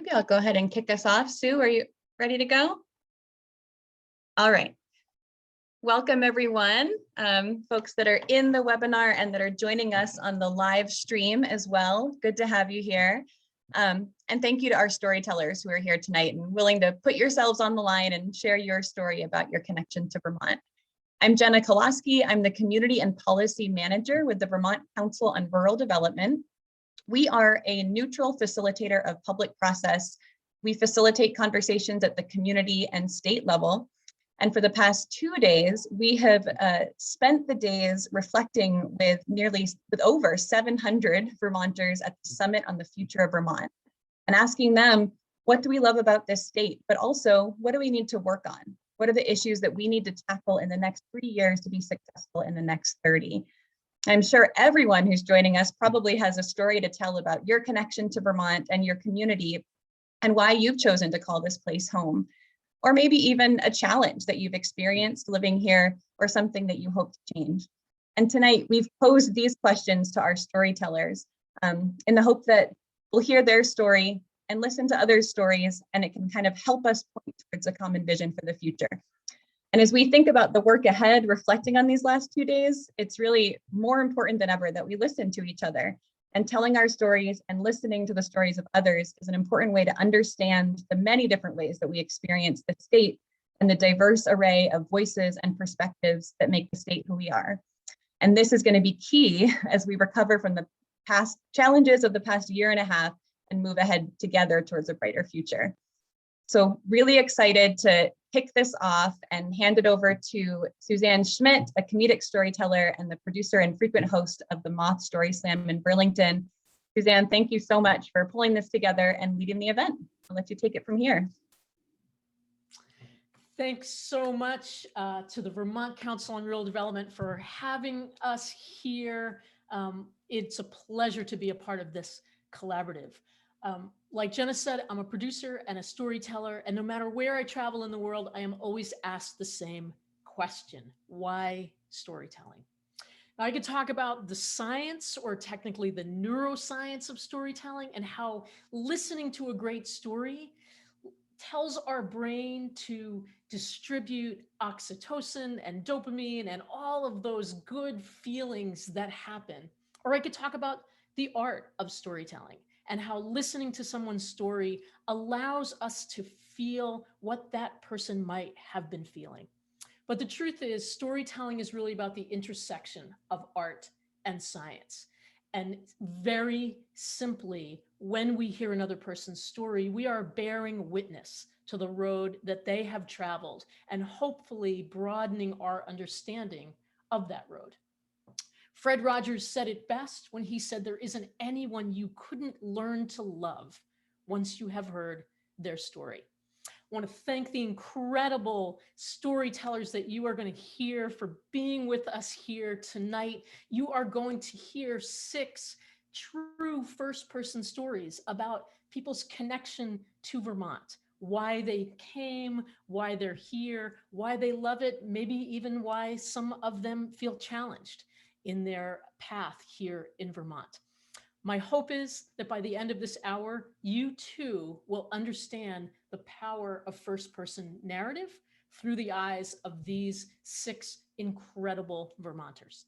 Maybe I'll go ahead and kick us off. Sue, are you ready to go? All right. Welcome everyone, folks that are in the webinar and that are joining us on the live stream as well. Good to have you here. And thank you to our storytellers who are here tonight and willing to put yourselves on the line and share your story about your connection to Vermont. I'm Jenna Koloski. I'm the Community and Policy Manager with the Vermont Council on Rural Development. We are a neutral facilitator of public process. We facilitate conversations at the community and state level. And for the past 2 days, we have spent the days reflecting with over 700 Vermonters at the Summit on the Future of Vermont and asking them, what do we love about this state? But also, what do we need to work on? What are the issues that we need to tackle in the next 3 years to be successful in the next 30? I'm sure everyone who's joining us probably has a story to tell about your connection to Vermont and your community and why you've chosen to call this place home. Or maybe even a challenge that you've experienced living here or something that you hope to change. And tonight we've posed these questions to our storytellers in the hope that we'll hear their story and listen to others' stories, and it can kind of help us point towards a common vision for the future. And as we think about the work ahead, reflecting on these last 2 days, it's really more important than ever that we listen to each other. And telling our stories and listening to the stories of others is an important way to understand the many different ways that we experience the state and the diverse array of voices and perspectives that make the state who we are. And this is going to be key as we recover from the past challenges of the past year and a half and move ahead together towards a brighter future. So really excited to kick this off and hand it over to Suzanne Schmidt, a comedic storyteller and the producer and frequent host of the Moth StorySlam in Burlington. Suzanne, thank you so much for pulling this together and leading the event. I'll let you take it from here. Thanks so much to the Vermont Council on Rural Development for having us here. It's a pleasure to be a part of this collaborative. Like Jenna said, I'm a producer and a storyteller, and no matter where I travel in the world, I am always asked the same question: why storytelling? Now, I could talk about the science, or technically the neuroscience, of storytelling and how listening to a great story tells our brain to distribute oxytocin and dopamine and all of those good feelings that happen. Or I could talk about the art of storytelling and how listening to someone's story allows us to feel what that person might have been feeling. But the truth is, storytelling is really about the intersection of art and science. And very simply, when we hear another person's story, we are bearing witness to the road that they have traveled and hopefully broadening our understanding of that road. Fred Rogers said it best when he said, there isn't anyone you couldn't learn to love once you have heard their story. I want to thank the incredible storytellers that you are going to hear for being with us here tonight. You are going to hear 6 true first-person stories about people's connection to Vermont, why they came, why they're here, why they love it, maybe even why some of them feel challenged in their path here in Vermont. My hope is that by the end of this hour, you too will understand the power of first-person narrative through the eyes of these 6 incredible Vermonters.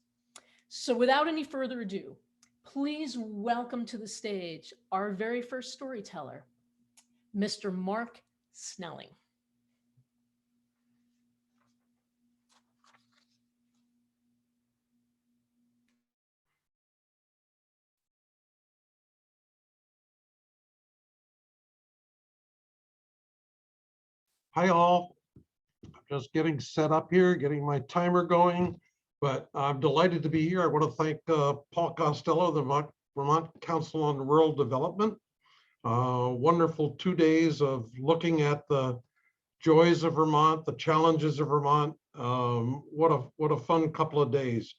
So without any further ado, please welcome to the stage our very first storyteller, Mr. Mark Snelling. Hi all, I'm just getting set up here, getting my timer going, but I'm delighted to be here. I want to thank Paul Costello, the Vermont Council on Rural Development. Wonderful 2 days of looking at the joys of Vermont, the challenges of Vermont. What a fun couple of days.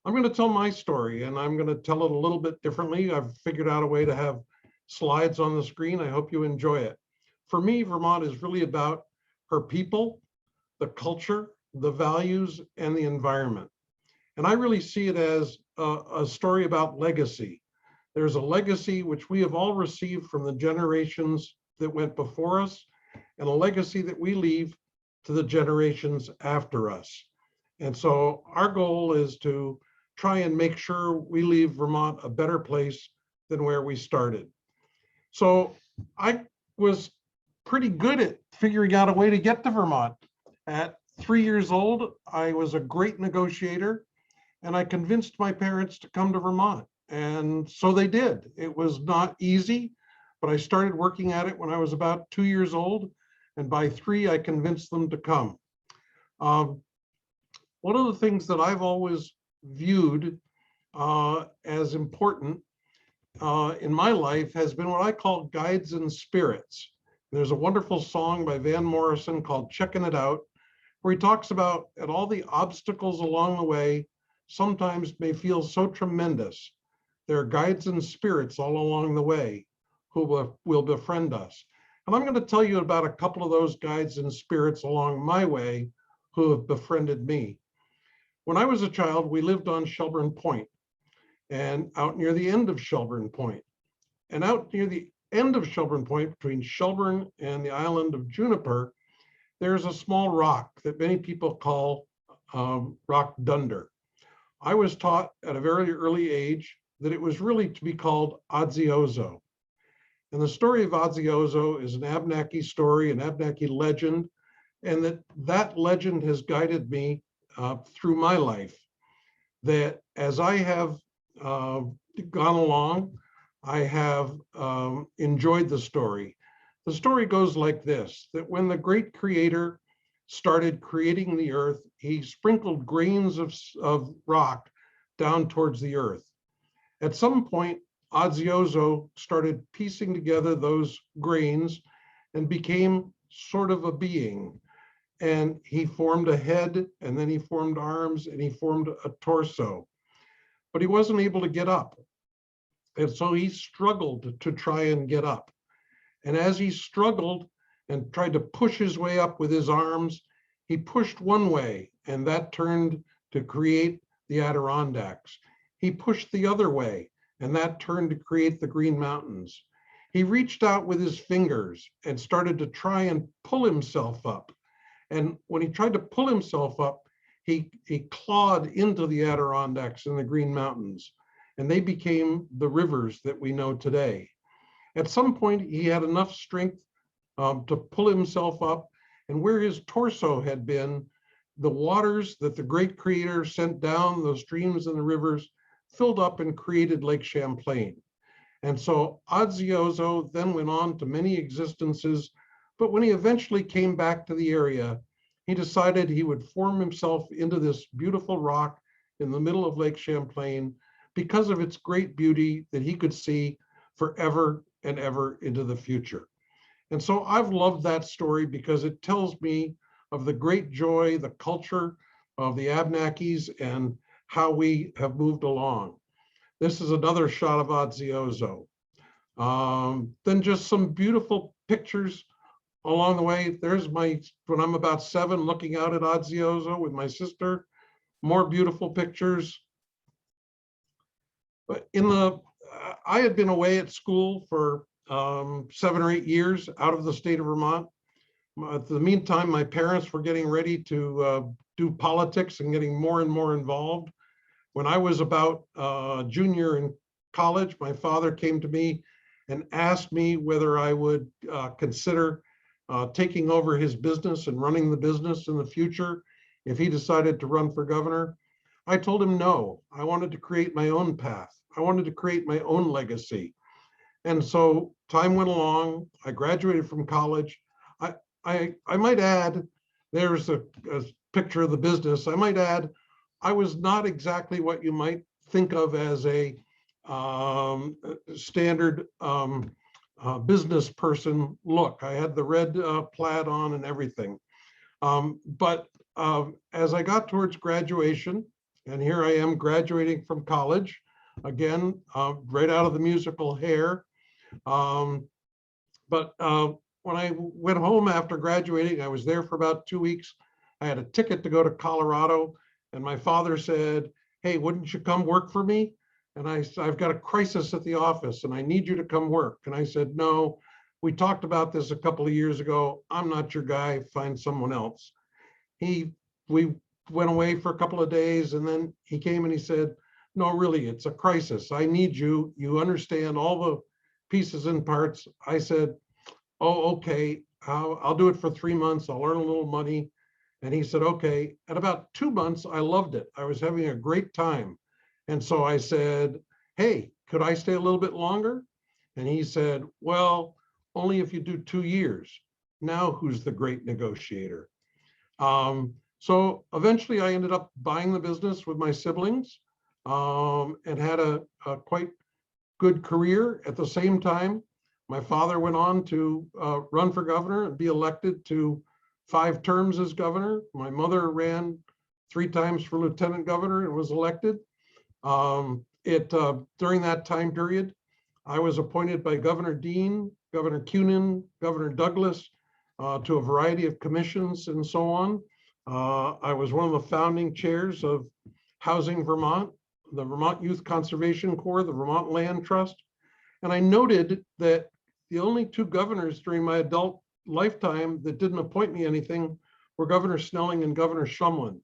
I'm going to tell my story, and I'm going to tell it a little bit differently. I've figured out a way to have slides on the screen. I hope you enjoy it. For me, Vermont is really about her people, the culture, the values, and the environment. And I really see it as a story about legacy. There's a legacy which we have all received from the generations that went before us and a legacy that we leave to the generations after us. And so our goal is to try and make sure we leave Vermont a better place than where we started. So I was pretty good at figuring out a way to get to Vermont. At 3 years old, I was a great negotiator, and I convinced my parents to come to Vermont. And so they did. It was not easy, but I started working at it when I was about 2 years old. And by 3, I convinced them to come. One of the things that I've always viewed as important in my life has been what I call guides and spirits. There's a wonderful song by Van Morrison called Checking It Out, where he talks about at all the obstacles along the way sometimes may feel so tremendous. There are guides and spirits all along the way who will befriend us. And I'm going to tell you about a couple of those guides and spirits along my way who have befriended me. When I was a child, we lived on Shelburne Point and out near the end of Shelburne Point. And out near the end of Shelburne Point, between Shelburne and the island of Juniper, there's a small rock that many people call Rock Dunder. I was taught at a very early age that it was really to be called Ozzie Ozo. And the story of Ozzie Ozo is an Abenaki story, an Abenaki legend, and that legend has guided me through my life. That as I have gone along, I have enjoyed the story. The story goes like this, that when the great creator started creating the earth, he sprinkled grains of rock down towards the earth. At some point, Ozzie Ozo started piecing together those grains and became sort of a being. And he formed a head, and then he formed arms, and he formed a torso. But he wasn't able to get up. And so he struggled to try and get up. And as he struggled and tried to push his way up with his arms, he pushed one way, and that turned to create the Adirondacks. He pushed the other way, and that turned to create the Green Mountains. He reached out with his fingers and started to try and pull himself up. And when he tried to pull himself up, he clawed into the Adirondacks and the Green Mountains, and they became the rivers that we know today. At some point, he had enough strength to pull himself up, and where his torso had been, the waters that the great creator sent down, those streams and the rivers, filled up and created Lake Champlain. And so Ozzie Ozo then went on to many existences, but when he eventually came back to the area, he decided he would form himself into this beautiful rock in the middle of Lake Champlain because of its great beauty that he could see forever and ever into the future. And so I've loved that story because it tells me of the great joy, the culture of the Abenakis and how we have moved along. This is another shot of Ozzie Ozo. Then just some beautiful pictures along the way. There's when I'm about 7, looking out at Ozzie Ozo with my sister. More beautiful pictures. But I had been away at school for 7 or 8 years out of the state of Vermont. At the meantime, my parents were getting ready to do politics and getting more and more involved. When I was about junior in college, my father came to me and asked me whether I would consider taking over his business and running the business in the future if he decided to run for governor. I told him no. I wanted to create my own path. I wanted to create my own legacy. And so time went along. I graduated from college. I might add, there's a picture of the business. I might add, I was not exactly what you might think of as a standard business person look. I had the red plaid on and everything. But as I got towards graduation, and here I am graduating from college, again, right out of the musical Hair. But when I went home after graduating, I was there for about 2 weeks. I had a ticket to go to Colorado, and my father said, "Hey, wouldn't you come work for me?" And I've got a crisis at the office and I need you to come work. And I said, "No, we talked about this a couple of years ago. I'm not your guy, find someone else. We went away for a couple of days, and then he came and he said, no, really, it's a crisis. I need you. You understand all the pieces and parts. I said, oh, okay, I'll do it for 3 months. I'll earn a little money. And he said, okay. At about 2 months, I loved it. I was having a great time. And so I said, hey, could I stay a little bit longer? And he said, well, only if you do 2 years. Now who's the great negotiator? So eventually I ended up buying the business with my siblings, and had a quite good career. At the same time, my father went on to run for governor and be elected to 5 terms as governor. My mother ran 3 times for lieutenant governor and was elected. During that time period, I was appointed by Governor Dean, Governor Cunin, Governor Douglas to a variety of commissions and so on. I was one of the founding chairs of Housing Vermont, the Vermont Youth Conservation Corps, the Vermont Land Trust. And I noted that the only 2 governors during my adult lifetime that didn't appoint me anything were Governor Snelling and Governor Shumlin.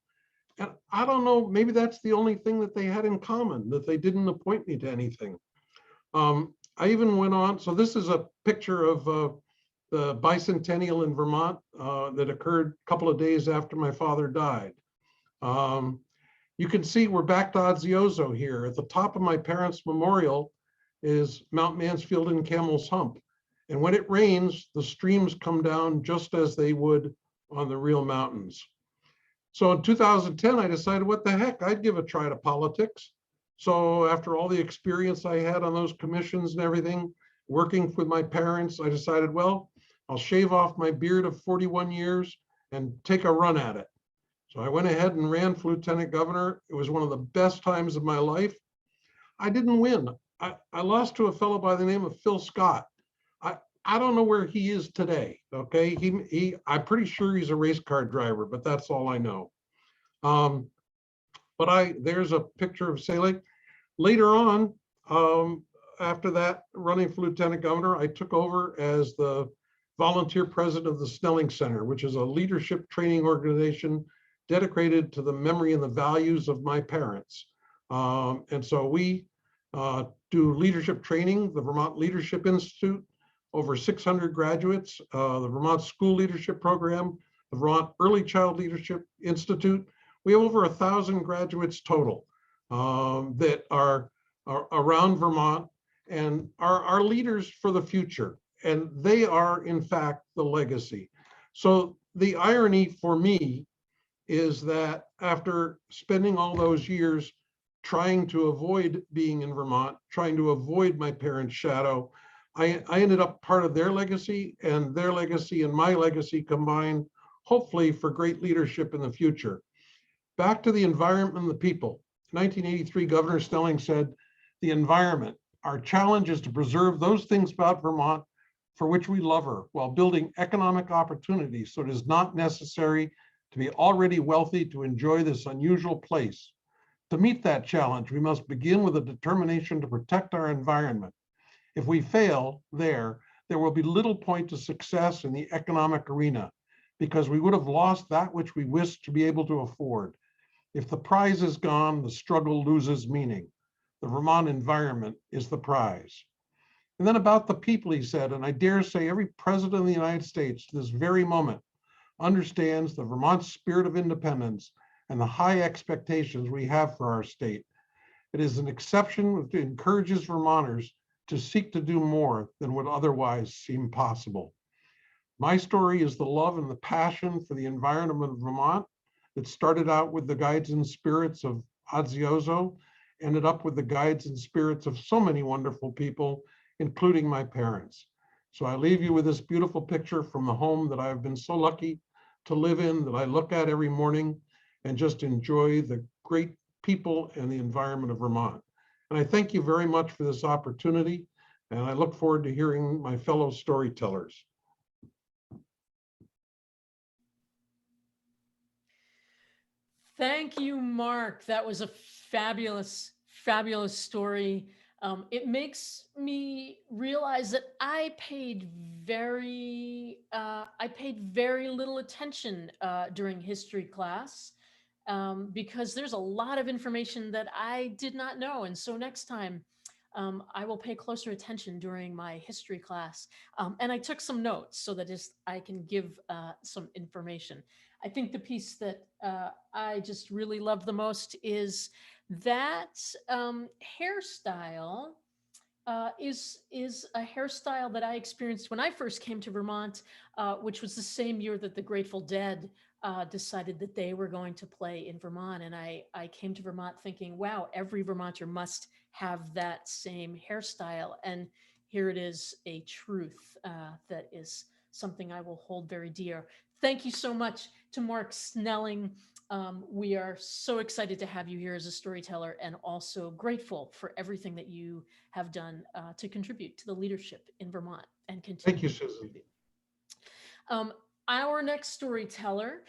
And I don't know, maybe that's the only thing that they had in common, that they didn't appoint me to anything. I even went on, so this is a picture of the bicentennial in Vermont that occurred a couple of days after my father died. You can see we're back to Ozzie Ozo here. At the top of my parents' memorial is Mount Mansfield and Camel's Hump. And when it rains, the streams come down just as they would on the real mountains. So in 2010, I decided, what the heck, I'd give a try to politics. So after all the experience I had on those commissions and everything, working with my parents, I decided, well, I'll shave off my beard of 41 years and take a run at it. So I went ahead and ran for lieutenant governor. It was one of the best times of my life. I didn't win. I lost to a fellow by the name of Phil Scott. I don't know where he is today. Okay, I'm pretty sure he's a race car driver, but that's all I know. But there's a picture of Saleh. Later on, after that, running for lieutenant governor, I took over as the volunteer president of the Snelling Center, which is a leadership training organization dedicated to the memory and the values of my parents. And so we do leadership training, the Vermont Leadership Institute, over 600 graduates, the Vermont School Leadership Program, the Vermont Early Child Leadership Institute. We have over 1,000 graduates total that are around Vermont and are leaders for the future. And they are, in fact, the legacy. So the irony for me is that after spending all those years trying to avoid being in Vermont, trying to avoid my parents' shadow, I ended up part of their legacy, and their legacy and my legacy combined, hopefully for great leadership in the future. Back to the environment and the people. In 1983, Governor Snelling said, the environment, our challenge is to preserve those things about Vermont for which we love her, while building economic opportunities so it is not necessary to be already wealthy to enjoy this unusual place. To meet that challenge, we must begin with a determination to protect our environment. If we fail there will be little point to success in the economic arena, because we would have lost that which we wish to be able to afford. If the prize is gone, the struggle loses meaning. The Vermont environment is the prize. And then about the people, he said, and I dare say every president of the United States to this very moment understands the Vermont spirit of independence and the high expectations we have for our state. It is an exception which encourages Vermonters to seek to do more than would otherwise seem possible. My story is the love and the passion for the environment of Vermont that started out with the guides and spirits of Ozzie Ozo, ended up with the guides and spirits of so many wonderful people, including my parents. So I leave you with this beautiful picture from the home that I've been so lucky to live in, that I look at every morning and just enjoy the great people and the environment of Vermont. And I thank you very much for this opportunity, and I look forward to hearing my fellow storytellers. Thank you, Mark. That was a fabulous, fabulous story. It makes me realize that I paid very little attention during history class, because there's a lot of information that I did not know. And so next time, I will pay closer attention during my history class. And I took some notes so that I can give some information. I think the piece that I just really love the most is that hairstyle is a hairstyle that I experienced when I first came to Vermont, which was the same year that the Grateful Dead decided that they were going to play in Vermont. And I came to Vermont thinking, wow, every Vermonter must have that same hairstyle. And here it is, a truth that is something I will hold very dear. Thank you so much to Mark Snelling. We are so excited to have you here as a storyteller, and also grateful for everything that you have done to contribute to the leadership in Vermont and continue. Thank you, Susan. Our next storyteller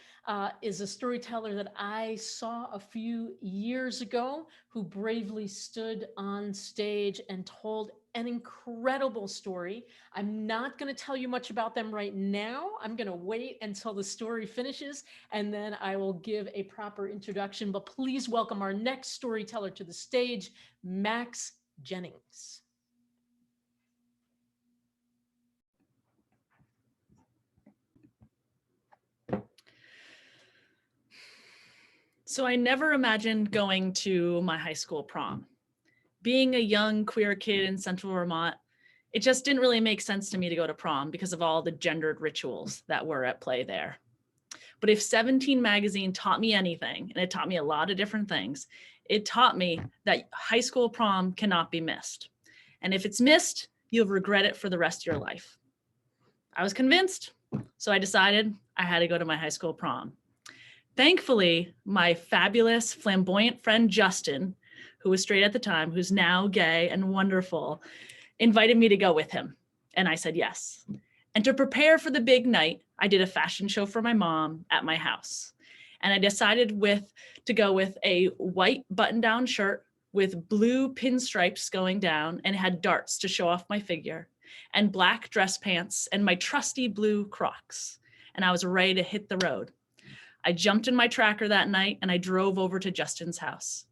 is a storyteller that I saw a few years ago, who bravely stood on stage and told an incredible story. I'm not going to tell you much about them right now. I'm going to wait until the story finishes, and then I will give a proper introduction. But please welcome our next storyteller to the stage, Max Jennings. So I never imagined going to my high school prom. Being a young queer kid in Central Vermont, it just didn't really make sense to me to go to prom because of all the gendered rituals that were at play there. But if 17 magazine taught me anything, and it taught me a lot of different things, it taught me that high school prom cannot be missed. And if it's missed, you'll regret it for the rest of your life. I was convinced, so I decided I had to go to my high school prom. Thankfully, my fabulous, flamboyant friend, Justin, who was straight at the time, who's now gay and wonderful, invited me to go with him. And I said yes. And to prepare for the big night, I did a fashion show for my mom at my house. And I decided to go with a white button-down shirt with blue pinstripes going down, and had darts to show off my figure, and black dress pants and my trusty blue Crocs. And I was ready to hit the road. I jumped in my tracker that night and I drove over to Justin's house.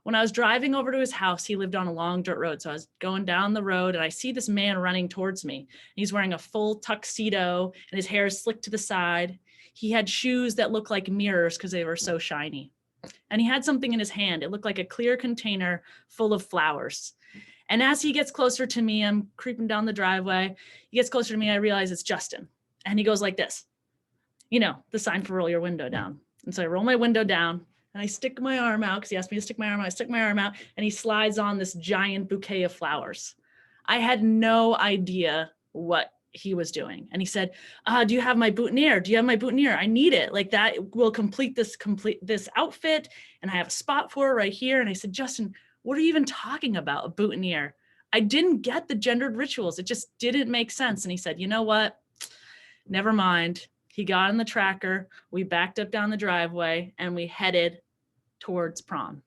When I was driving over to his house, he lived on a long dirt road. So I was going down the road and I see this man running towards me. He's wearing a full tuxedo and his hair is slicked to the side. He had shoes that looked like mirrors because they were so shiny. And he had something in his hand. It looked like a clear container full of flowers. And as he gets closer to me, I'm creeping down the driveway. He gets closer to me, I realize it's Justin. And he goes like this. You know, the sign for roll your window down. And so I roll my window down and I stick my arm out because he asked me to stick my arm out. I stick my arm out and he slides on this giant bouquet of flowers. I had no idea what he was doing. And he said, do you have my boutonniere? Do you have my boutonniere? I need it. Like that will complete this outfit. And I have a spot for it right here. And I said, Justin, what are you even talking about, a boutonniere? I didn't get the gendered rituals. It just didn't make sense. And he said, you know what? Never mind. He got in the tracker, we backed up down the driveway, and we headed towards prom.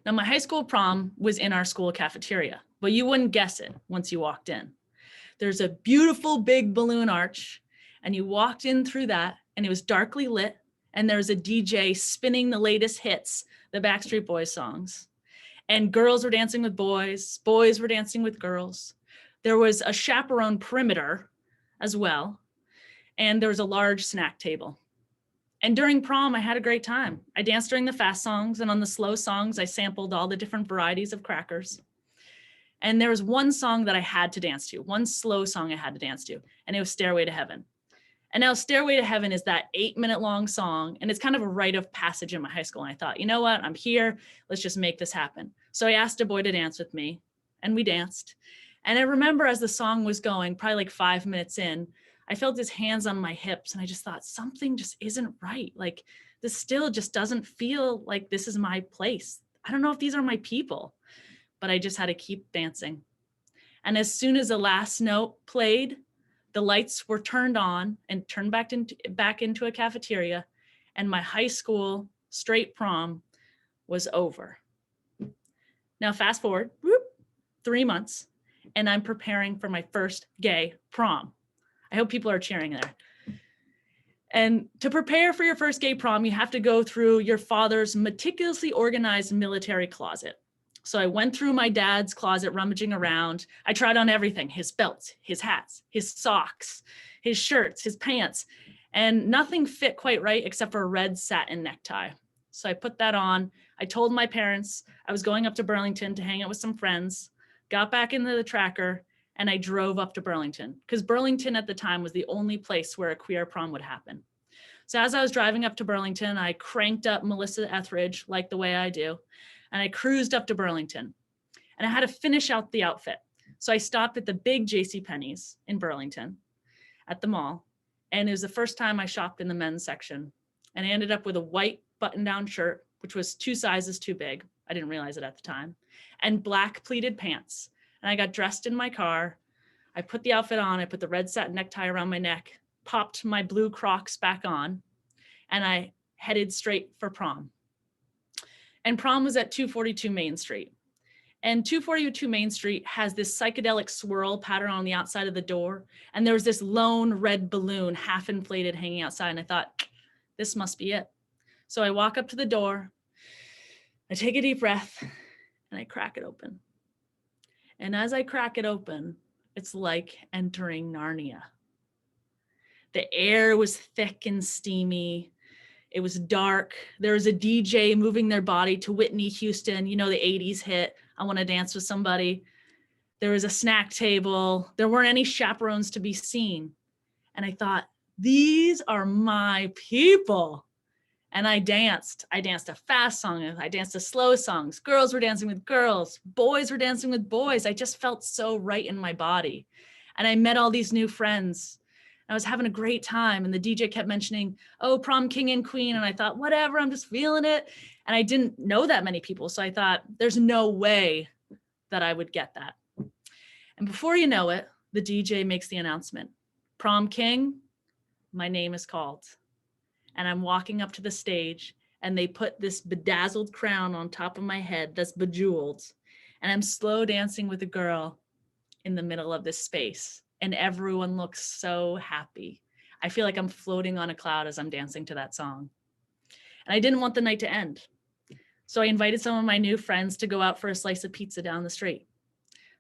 Now, my high school prom was in our school cafeteria, but you wouldn't guess it once you walked in. There's a beautiful big balloon arch, and you walked in through that, and it was darkly lit, and there was a DJ spinning the latest hits, the Backstreet Boys songs. And girls were dancing with boys, boys were dancing with girls. There was a chaperone perimeter as well. And there was a large snack table. And during prom, I had a great time. I danced during the fast songs, and on the slow songs, I sampled all the different varieties of crackers. And there was one song that I had to dance to, one slow song I had to dance to, and it was Stairway to Heaven. And now Stairway to Heaven is that 8-minute long song, and it's kind of a rite of passage in my high school. And I thought, you know what, I'm here, let's just make this happen. So I asked a boy to dance with me, and we danced. And I remember as the song was going, probably like 5 minutes in, I felt his hands on my hips and I just thought something just isn't right. Like this still just doesn't feel like this is my place. I don't know if these are my people, but I just had to keep dancing. And as soon as the last note played, the lights were turned on and turned back into a cafeteria, and my high school straight prom was over. Now fast forward, whoop, 3 months, and I'm preparing for my first gay prom. I hope people are cheering there. And to prepare for your first gay prom, you have to go through your father's meticulously organized military closet. So I went through my dad's closet, rummaging around. I tried on everything, his belts, his hats, his socks, his shirts, his pants, and nothing fit quite right except for a red satin necktie. So I put that on. I told my parents I was going up to Burlington to hang out with some friends, got back into the tracker, and I drove up to Burlington because Burlington at the time was the only place where a queer prom would happen. So as I was driving up to Burlington, I cranked up Melissa Etheridge like the way I do, and I cruised up to Burlington. And I had to finish out the outfit. So I stopped at the big JCPenney's in Burlington at the mall. And it was the first time I shopped in the men's section. And I ended up with a white button-down shirt, which was 2 sizes too big. I didn't realize it at the time. And black pleated pants. And I got dressed in my car. I put the outfit on. I put the red satin necktie around my neck, popped my blue Crocs back on, and I headed straight for prom. And prom was at 242 Main Street. And 242 Main Street has this psychedelic swirl pattern on the outside of the door. And there was this lone red balloon, half inflated, hanging outside. And I thought, this must be it. So I walk up to the door, I take a deep breath, and I crack it open. And as I crack it open, it's like entering Narnia. The air was thick and steamy. It was dark. There was a DJ moving their body to Whitney Houston, you know, the 80s hit, I Want to Dance with Somebody. There was a snack table. There weren't any chaperones to be seen. And I thought, these are my people. And I danced. I danced a fast song. I danced a slow songs. Girls were dancing with girls. Boys were dancing with boys. I just felt so right in my body. And I met all these new friends. I was having a great time. And the DJ kept mentioning, oh, prom king and queen. And I thought, whatever, I'm just feeling it. And I didn't know that many people. So I thought, there's no way that I would get that. And before you know it, the DJ makes the announcement. Prom king, my name is called. And I'm walking up to the stage and they put this bedazzled crown on top of my head that's bejeweled. And I'm slow dancing with a girl in the middle of this space. And everyone looks so happy. I feel like I'm floating on a cloud as I'm dancing to that song. And I didn't want the night to end. So I invited some of my new friends to go out for a slice of pizza down the street.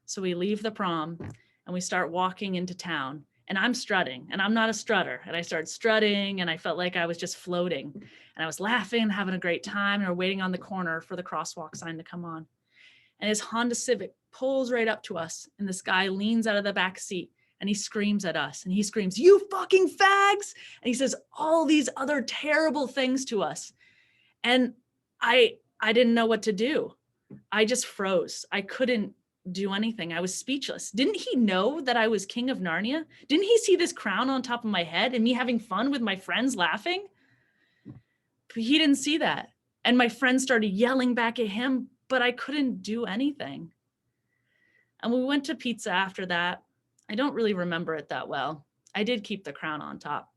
So we leave the prom and we start walking into town. And I'm strutting, and I'm not a strutter. And I started strutting, and I felt like I was just floating. And I was laughing, having a great time, and we're waiting on the corner for the crosswalk sign to come on. And his Honda Civic pulls right up to us, and this guy leans out of the back seat, and he screams at us. And he screams, "You fucking fags!" And he says all these other terrible things to us. And I didn't know what to do. I just froze. I couldn't do anything. I was speechless. Didn't he know that I was king of Narnia? Didn't he see this crown on top of my head and me having fun with my friends laughing? But he didn't see that. And my friends started yelling back at him, but I couldn't do anything. And we went to pizza after that. I don't really remember it that well. I did keep the crown on top.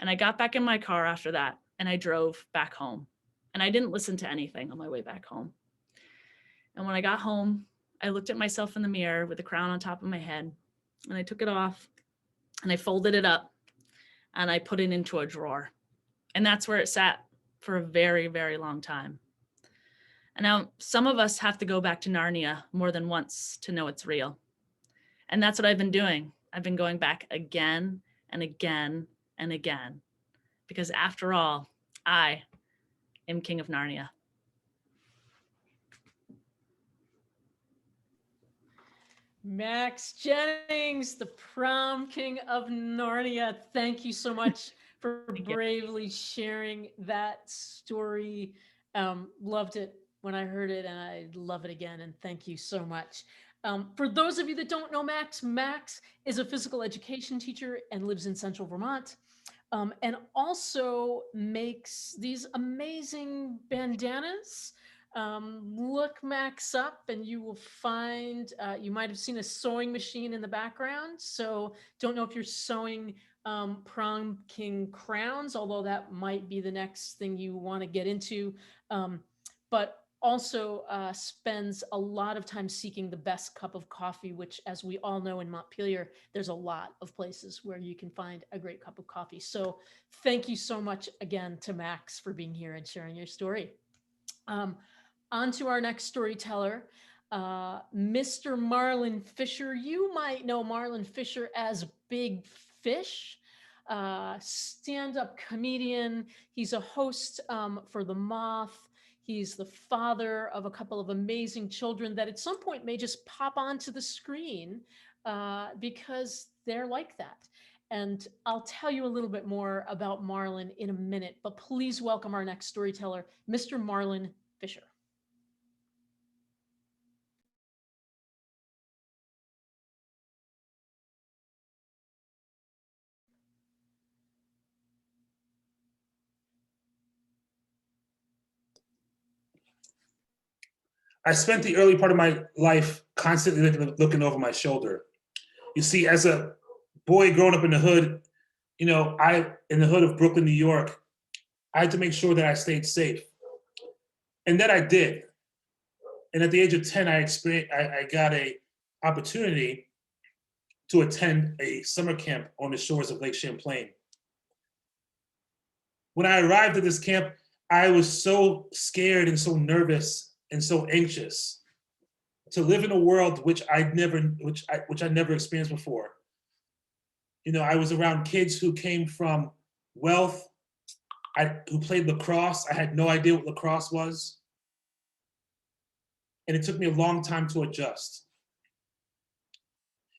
And I got back in my car after that and I drove back home. And I didn't listen to anything on my way back home. And when I got home, I looked at myself in the mirror with the crown on top of my head, and I took it off and I folded it up and I put it into a drawer. And that's where it sat for a very, very long time. And now some of us have to go back to Narnia more than once to know it's real. And that's what I've been doing. I've been going back again and again and again, because after all, I am King of Narnia. Max Jennings, the prom king of Narnia. Thank you so much for bravely sharing that story. Loved it when I heard it, and I love it again. And thank you so much. For those of you that don't know Max, Max is a physical education teacher and lives in Central Vermont, and also makes these amazing bandanas. Look Max up and you will find, you might have seen a sewing machine in the background. So don't know if you're sewing prom king crowns, although that might be the next thing you want to get into. But also spends a lot of time seeking the best cup of coffee, which, as we all know, in Montpelier, there's a lot of places where you can find a great cup of coffee. So thank you so much again to Max for being here and sharing your story. On to our next storyteller, Mr. Marlin Fisher. You might know Marlon Fisher as Big Fish, stand-up comedian. He's a host for The Moth. He's the father of a couple of amazing children that at some point may just pop onto the screen because they're like that. And I'll tell you a little bit more about Marlon in a minute, but please welcome our next storyteller, Mr. Marlon Fisher. I spent the early part of my life constantly looking over my shoulder. You see, as a boy growing up in the hood, in the hood of Brooklyn, New York, I had to make sure that I stayed safe. And that I did. And at the age of 10, I got an opportunity to attend a summer camp on the shores of Lake Champlain. When I arrived at this camp, I was so scared and so nervous and so anxious to live in a world which I never experienced before. I was around kids who came from wealth, who played lacrosse. I had no idea what lacrosse was. And it took me a long time to adjust.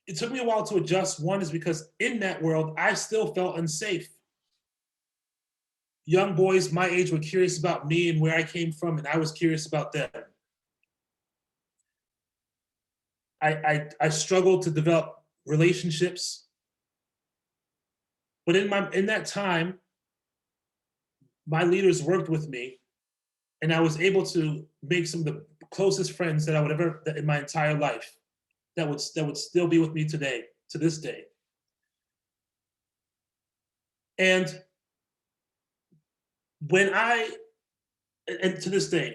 It took me a while to adjust. One is because in that world, I still felt unsafe. Young boys my age were curious about me and where I came from, and I was curious about them. I struggled to develop relationships. But in that time, my leaders worked with me, and I was able to make some of the closest friends that I would ever in my entire life that would still be with me today, to this day. And to this day,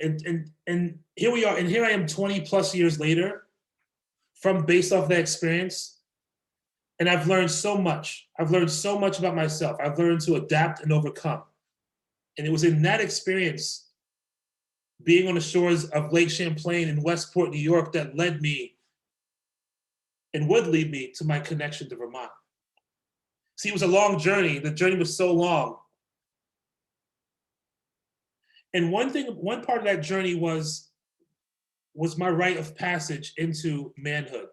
and here we are, and here I am 20 plus years later, based off that experience, and I've learned so much. I've learned so much about myself. I've learned to adapt and overcome. And it was in that experience, being on the shores of Lake Champlain in Westport, New York, that led me and would lead me to my connection to Vermont. See, it was a long journey. The journey was so long. And one part of that journey was my rite of passage into manhood.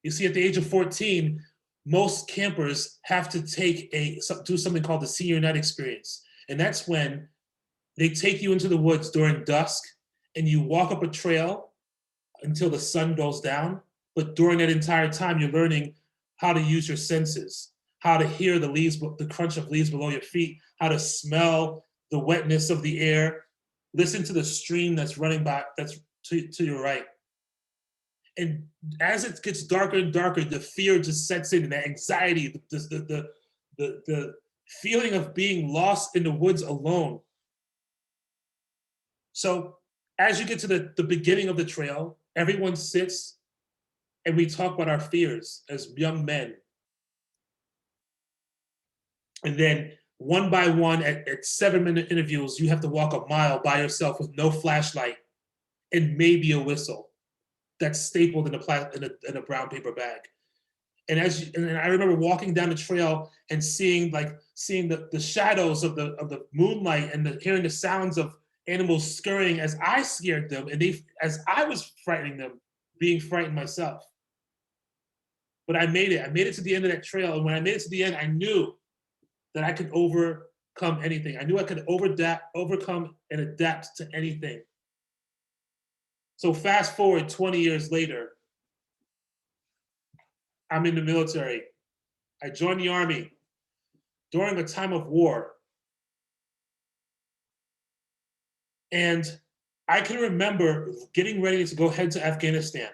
You see, at the age of 14, most campers have to do something called the senior night experience. And that's when they take you into the woods during dusk and you walk up a trail until the sun goes down. But during that entire time, you're learning how to use your senses, how to hear the leaves, the crunch of leaves below your feet, how to smell the wetness of the air, listen to the stream that's running by, that's to your right. And as it gets darker and darker, the fear just sets in, and the anxiety, the feeling of being lost in the woods alone. So as you get to the beginning of the trail, everyone sits and we talk about our fears as young men. And then one by one, at 7-minute intervals, you have to walk a mile by yourself with no flashlight and maybe a whistle that's stapled in a brown paper bag. And I remember walking down the trail and seeing the shadows of the moonlight and hearing the sounds of animals scurrying as I scared them, and as I was frightening them, being frightened myself. But I made it. I made it to the end of that trail, and when I made it to the end, I knew that I could overcome anything. I knew I could overcome and adapt to anything. So fast forward 20 years later, I'm in the military. I joined the Army during a time of war. And I can remember getting ready to go head to Afghanistan.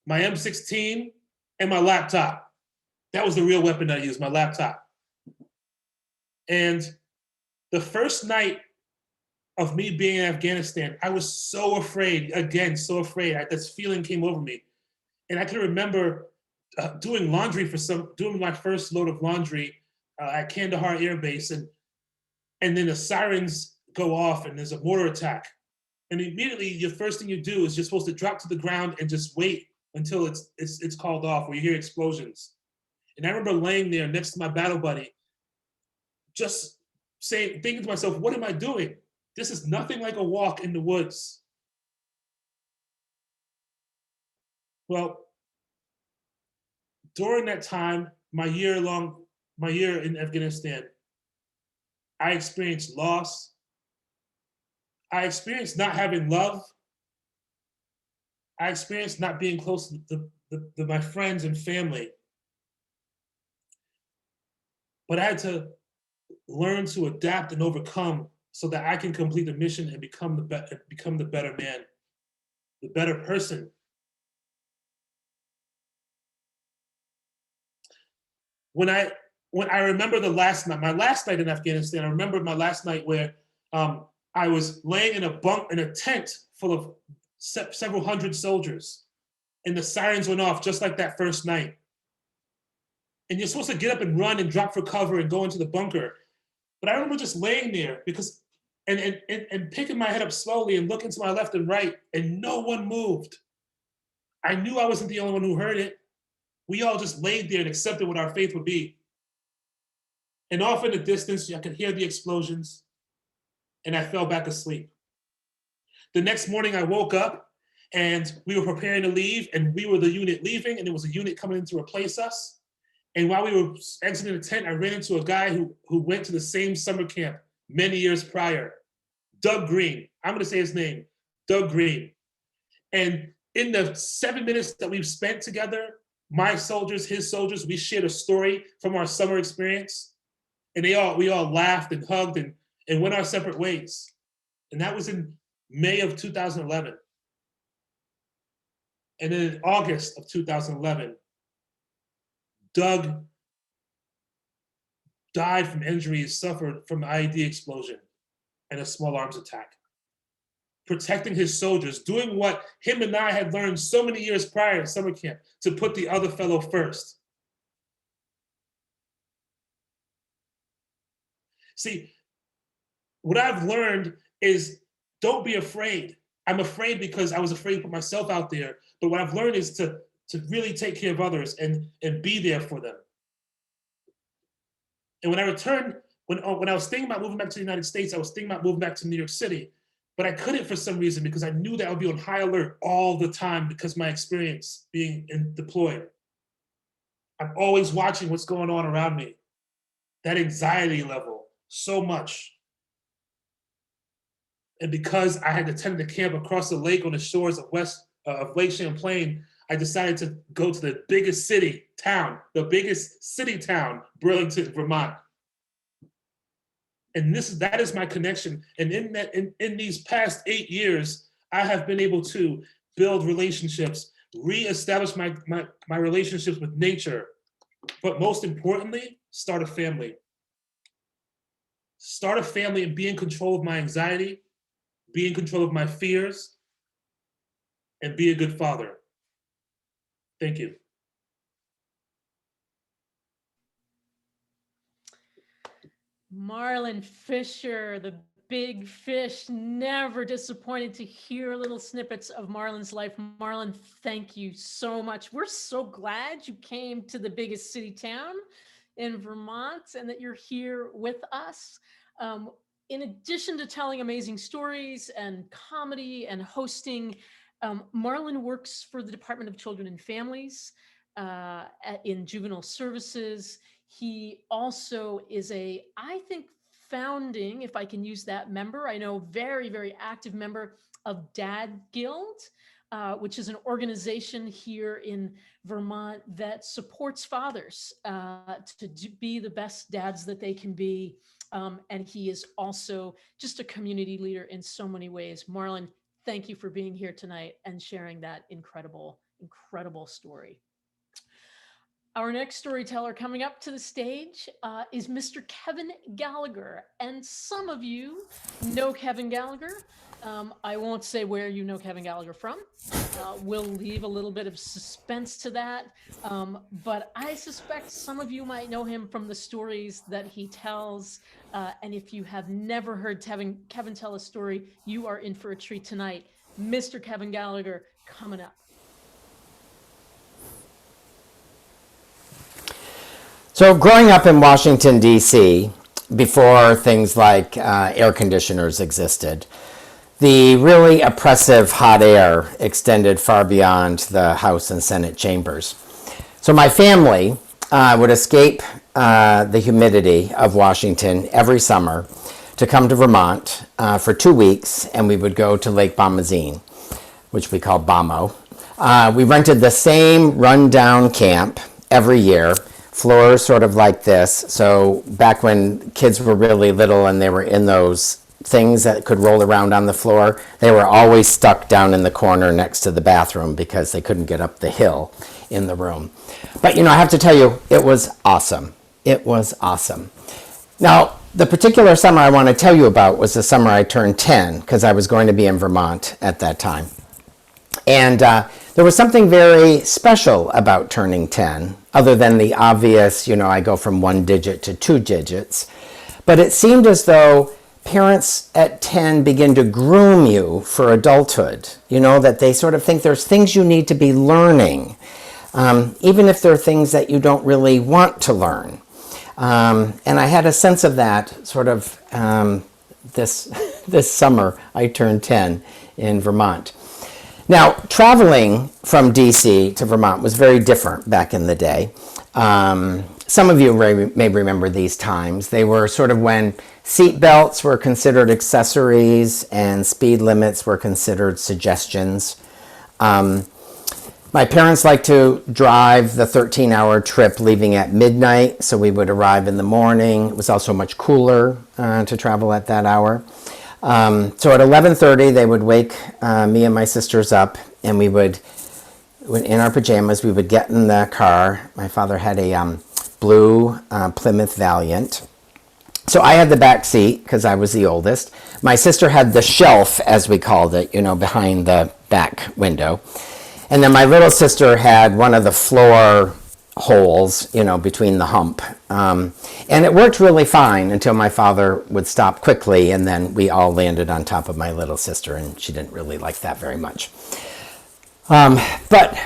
My M16 and my laptop. That was the real weapon I used, my laptop. And the first night of me being in Afghanistan, I was so afraid, again, so afraid. This feeling came over me. And I can remember doing laundry doing my first load of laundry at Kandahar Air Base. And then the sirens go off and there's a mortar attack. And immediately the first thing you do is you're supposed to drop to the ground and just wait until it's called off, or you hear explosions. And I remember laying there next to my battle buddy, just thinking to myself, what am I doing? This is nothing like a walk in the woods. Well, during that time, my year in Afghanistan, I experienced loss. I experienced not having love. I experienced not being close to my friends and family. But I had to learn to adapt and overcome so that I can complete the mission and become the better man, the better person. When I remember my last night in Afghanistan, I remember my last night where I was laying in a tent full of several hundred soldiers, and the sirens went off just like that first night. And you're supposed to get up and run and drop for cover and go into the bunker. But I remember just laying there and picking my head up slowly and looking to my left and right, and no one moved. I knew I wasn't the only one who heard it. We all just laid there and accepted what our faith would be. And off in the distance, I could hear the explosions, and I fell back asleep. The next morning I woke up and we were preparing to leave, and we were the unit leaving, and there was a unit coming in to replace us. And while we were exiting the tent, I ran into a guy who went to the same summer camp many years prior, Doug Green. I'm gonna say his name, Doug Green. And in the 7 minutes that we've spent together, my soldiers, his soldiers, we shared a story from our summer experience. And we all laughed and hugged and went our separate ways. And that was in May of 2011. And then in August of 2011, Doug died from injuries suffered from an IED explosion and a small arms attack. Protecting his soldiers, doing what him and I had learned so many years prior at summer camp, to put the other fellow first. See, what I've learned is don't be afraid. I'm afraid because I was afraid to put myself out there. But what I've learned is to really take care of others and be there for them. And when I returned, when I was thinking about moving back to the United States, I was thinking about moving back to New York City. But I couldn't for some reason because I knew that I would be on high alert all the time because of my experience being deployed. I'm always watching what's going on around me. That anxiety level, so much. And because I had attended a camp across the lake on the shores of Lake Champlain, I decided to go to the biggest city town, Burlington, Vermont. And that is my connection. And in these past 8 years, I have been able to build relationships, reestablish my relationships with nature, but most importantly, start a family. Start a family and be in control of my anxiety, be in control of my fears, and be a good father. Thank you. Marlon Fisher, the big fish, never disappointed to hear little snippets of Marlon's life. Marlon, thank you so much. We're so glad you came to the biggest city town in Vermont and that you're here with us. In addition to telling amazing stories and comedy and hosting, Marlon works for the Department of Children and Families in Juvenile Services. He also is I think, founding, if I can use that member, I know very, very active member of Dad Guild, which is an organization here in Vermont that supports fathers to be the best dads that they can be. And he is also just a community leader in so many ways. Marlon, thank you for being here tonight and sharing that incredible, incredible story. Our next storyteller coming up to the stage is Mr. Kevin Gallagher. And some of you know Kevin Gallagher. I won't say where you know Kevin Gallagher from. We'll leave a little bit of suspense to that. But I suspect some of you might know him from the stories that he tells. And if you have never heard Kevin tell a story, you are in for a treat tonight. Mr. Kevin Gallagher coming up. So growing up in Washington, D.C., before things like air conditioners existed, the really oppressive hot air extended far beyond the House and Senate chambers. So my family would escape the humidity of Washington every summer to come to Vermont for 2 weeks, and we would go to Lake Bomazeen, which we call Bomo. We rented the same rundown camp every year, floors sort of like this. So back when kids were really little and they were in those things that could roll around on the floor, they were always stuck down in the corner next to the bathroom because they couldn't get up the hill in the room. But I have to tell you, it was awesome. It was awesome. Now, the particular summer I want to tell you about was the summer I turned 10, because I was going to be in Vermont at that time. And there was something very special about turning 10, other than the obvious, I go from 1 digit to 2 digits. But it seemed as though parents at 10 begin to groom you for adulthood, that they sort of think there's things you need to be learning, even if they're things that you don't really want to learn. And I had a sense of that sort of this summer I turned 10 in Vermont. Now, traveling from D.C. to Vermont was very different back in the day. Some of you may remember these times. They were sort of when seat belts were considered accessories and speed limits were considered suggestions. My parents liked to drive the 13-hour trip leaving at midnight, so we would arrive in the morning. It was also much cooler to travel at that hour. So at 11:30, they would wake me and my sisters up, and we would, in our pajamas, we would get in the car. My father had a blue Plymouth Valiant. So I had the back seat because I was the oldest. My sister had the shelf, as we called it, behind the back window. And then my little sister had one of the floor holes, between the hump. And it worked really fine until my father would stop quickly, and then we all landed on top of my little sister, and she didn't really like that very much. But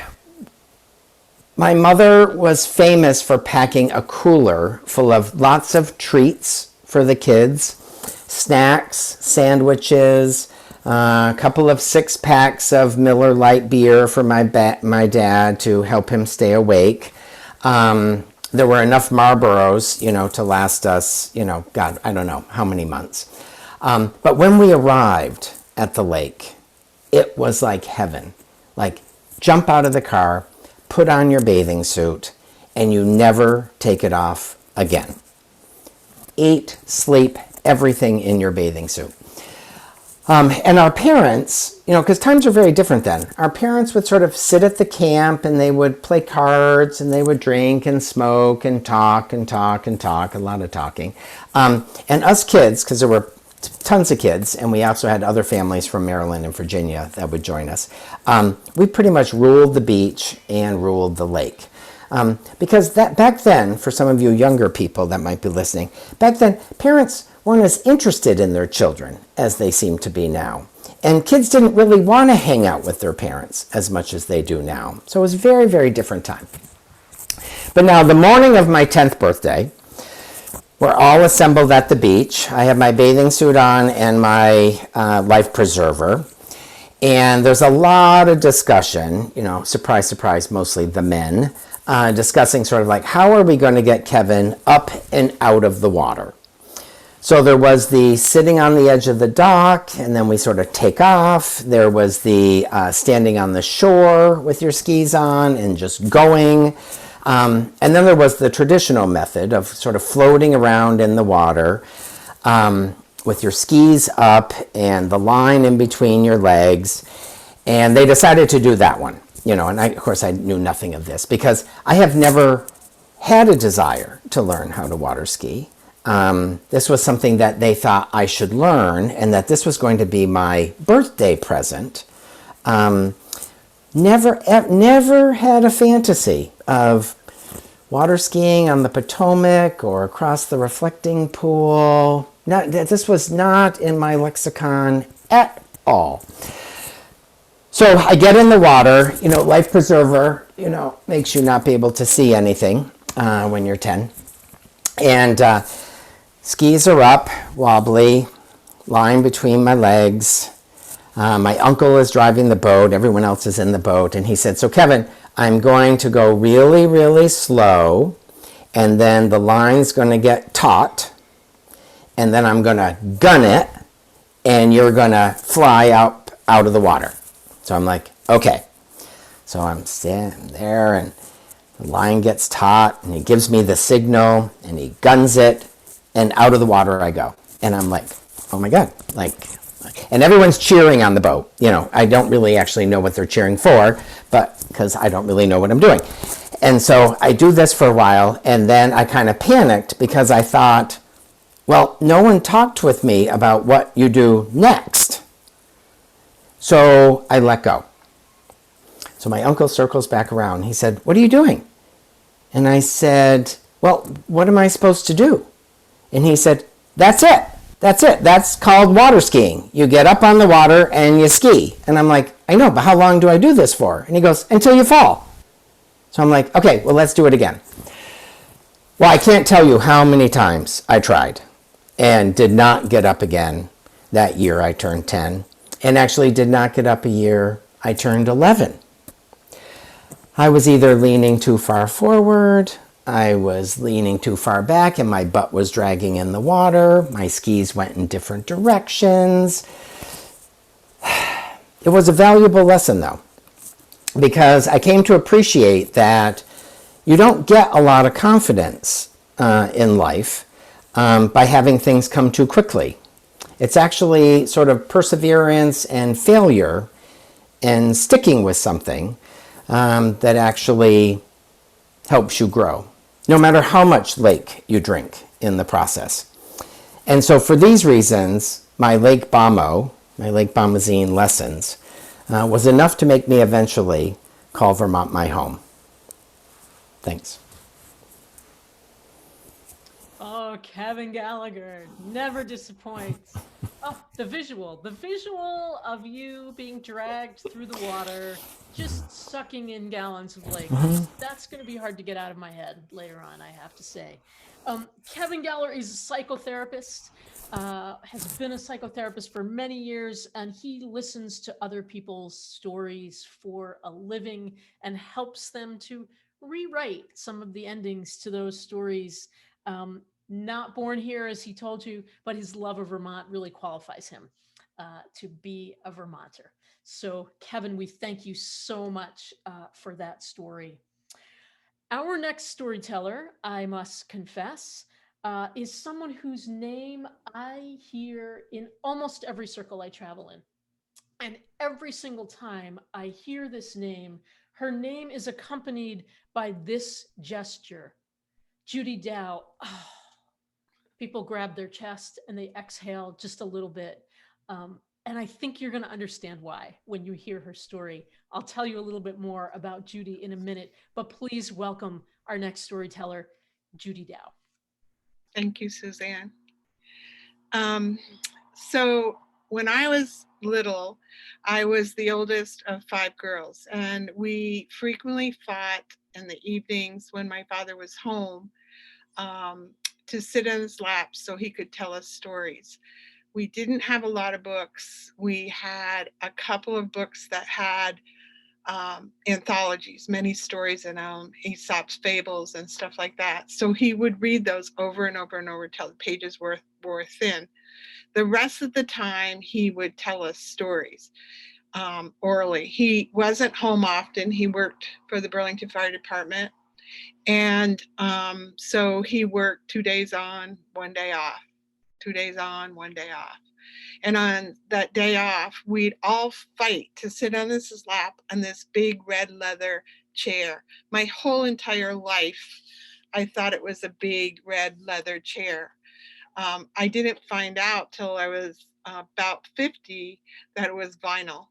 my mother was famous for packing a cooler full of lots of treats for the kids, snacks, sandwiches, a couple of 6-packs of Miller Lite beer for my dad to help him stay awake. There were enough Marlboros, to last us, God, I don't know how many months. But when we arrived at the lake, it was like heaven. Like, jump out of the car, put on your bathing suit, and you never take it off again. Eat, sleep, everything in your bathing suit. And our parents, because times are very different then. Our parents would sort of sit at the camp and they would play cards and they would drink and smoke and talk and talk and talk, a lot of talking. And us kids, because there were tons of kids, and we also had other families from Maryland and Virginia that would join us, we pretty much ruled the beach and ruled the lake. Because that back then, for some of you younger people that might be listening, back then parents weren't as interested in their children as they seem to be now. And kids didn't really want to hang out with their parents as much as they do now. So it was a very, very different time. But now, the morning of my 10th birthday, we're all assembled at the beach. I have my bathing suit on and my life preserver. And there's a lot of discussion, surprise, surprise, mostly the men, discussing sort of like, how are we going to get Kevin up and out of the water? So there was the sitting on the edge of the dock, and then we sort of take off. There was the standing on the shore with your skis on and just going. And then there was the traditional method of sort of floating around in the water with your skis up and the line in between your legs. And they decided to do that one, and of course I knew nothing of this because I have never had a desire to learn how to water ski. This was something that they thought I should learn, and that this was going to be my birthday present. Never had a fantasy of water skiing on the Potomac or across the reflecting pool. This was not in my lexicon at all. So I get in the water, life preserver, makes you not be able to see anything when you're 10. And skis are up, wobbly, lying between my legs. My uncle is driving the boat. Everyone else is in the boat. And he said, so Kevin, I'm going to go really, really slow. And then the line's going to get taut. And then I'm going to gun it. And you're going to fly out of the water. So I'm like, okay. So I'm standing there and the line gets taut. And he gives me the signal. And he guns it. And out of the water I go. And I'm like, oh my God. And everyone's cheering on the boat. I don't really actually know what they're cheering for, but because I don't really know what I'm doing. And so I do this for a while, and then I kind of panicked because I thought, well, no one talked with me about what you do next. So I let go. So my uncle circles back around. He said, what are you doing? And I said, well, what am I supposed to do? And he said, that's it. That's it. That's called water skiing. You get up on the water and you ski. And I'm like, I know, but how long do I do this for? And he goes, until you fall. So I'm like, okay, well, let's do it again. Well, I can't tell you how many times I tried and did not get up again. That year I turned 10 and actually did not get up a year I turned 11. I was either leaning too far forward, I was leaning too far back and my butt was dragging in the water. My skis went in different directions. It was a valuable lesson though, because I came to appreciate that you don't get a lot of confidence in life by having things come too quickly. It's actually sort of perseverance and failure and sticking with something that actually helps you grow, no matter how much lake you drink in the process. And so for these reasons, my Lake Bomazine lessons was enough to make me eventually call Vermont my home. Thanks. Oh, Kevin Gallagher never disappoints. Oh, the visual of you being dragged through the water, just sucking in gallons of lake. That's going to be hard to get out of my head later on, I have to say. Kevin Gallagher is a psychotherapist, has been a psychotherapist for many years, and he listens to other people's stories for a living and helps them to rewrite some of the endings to those stories. Not born here, as he told you, but his love of Vermont really qualifies him to be a Vermonter. So, Kevin, we thank you so much for that story. Our next storyteller, I must confess, is someone whose name I hear in almost every circle I travel in. And every single time I hear this name, her name is accompanied by this gesture. Judy Dow. Oh, people grab their chest and they exhale just a little bit. And I think you're going to understand why when you hear her story. I'll tell you a little bit more about Judy in a minute, but please welcome our next storyteller, Judy Dow. Thank you, Suzanne. So when I was little, I was the oldest of 5 girls, and we frequently fought in the evenings when my father was home to sit in his lap so he could tell us stories. We didn't have a lot of books. We had a couple of books that had anthologies, many stories in them, Aesop's fables and stuff like that. So he would read those over and over and over till the pages were thin. The rest of the time, he would tell us stories orally. He wasn't home often. He worked for the Burlington Fire Department. And so he worked 2 days on, 1 day off, 2 days on, 1 day off. And on that day off, we'd all fight to sit on his lap on this big red leather chair. My whole entire life, I thought it was a big red leather chair. I didn't find out till I was about 50 that it was vinyl.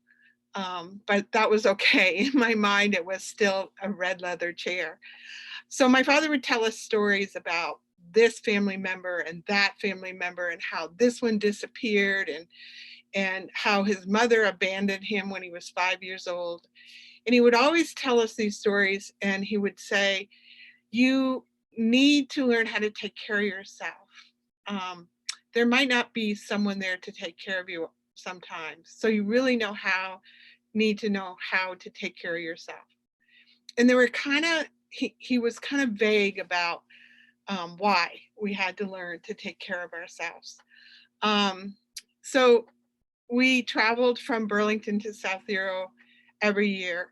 But that was okay. In my mind, it was still a red leather chair. So my father would tell us stories about this family member and that family member and how this one disappeared and how his mother abandoned him when he was 5 years old. And he would always tell us these stories, and he would say, you need to learn how to take care of yourself. There might not be someone there to take care of you sometimes. So you really need to know how to take care of yourself. And there were he was kind of vague about why we had to learn to take care of ourselves. So we traveled from Burlington to South Zero every year.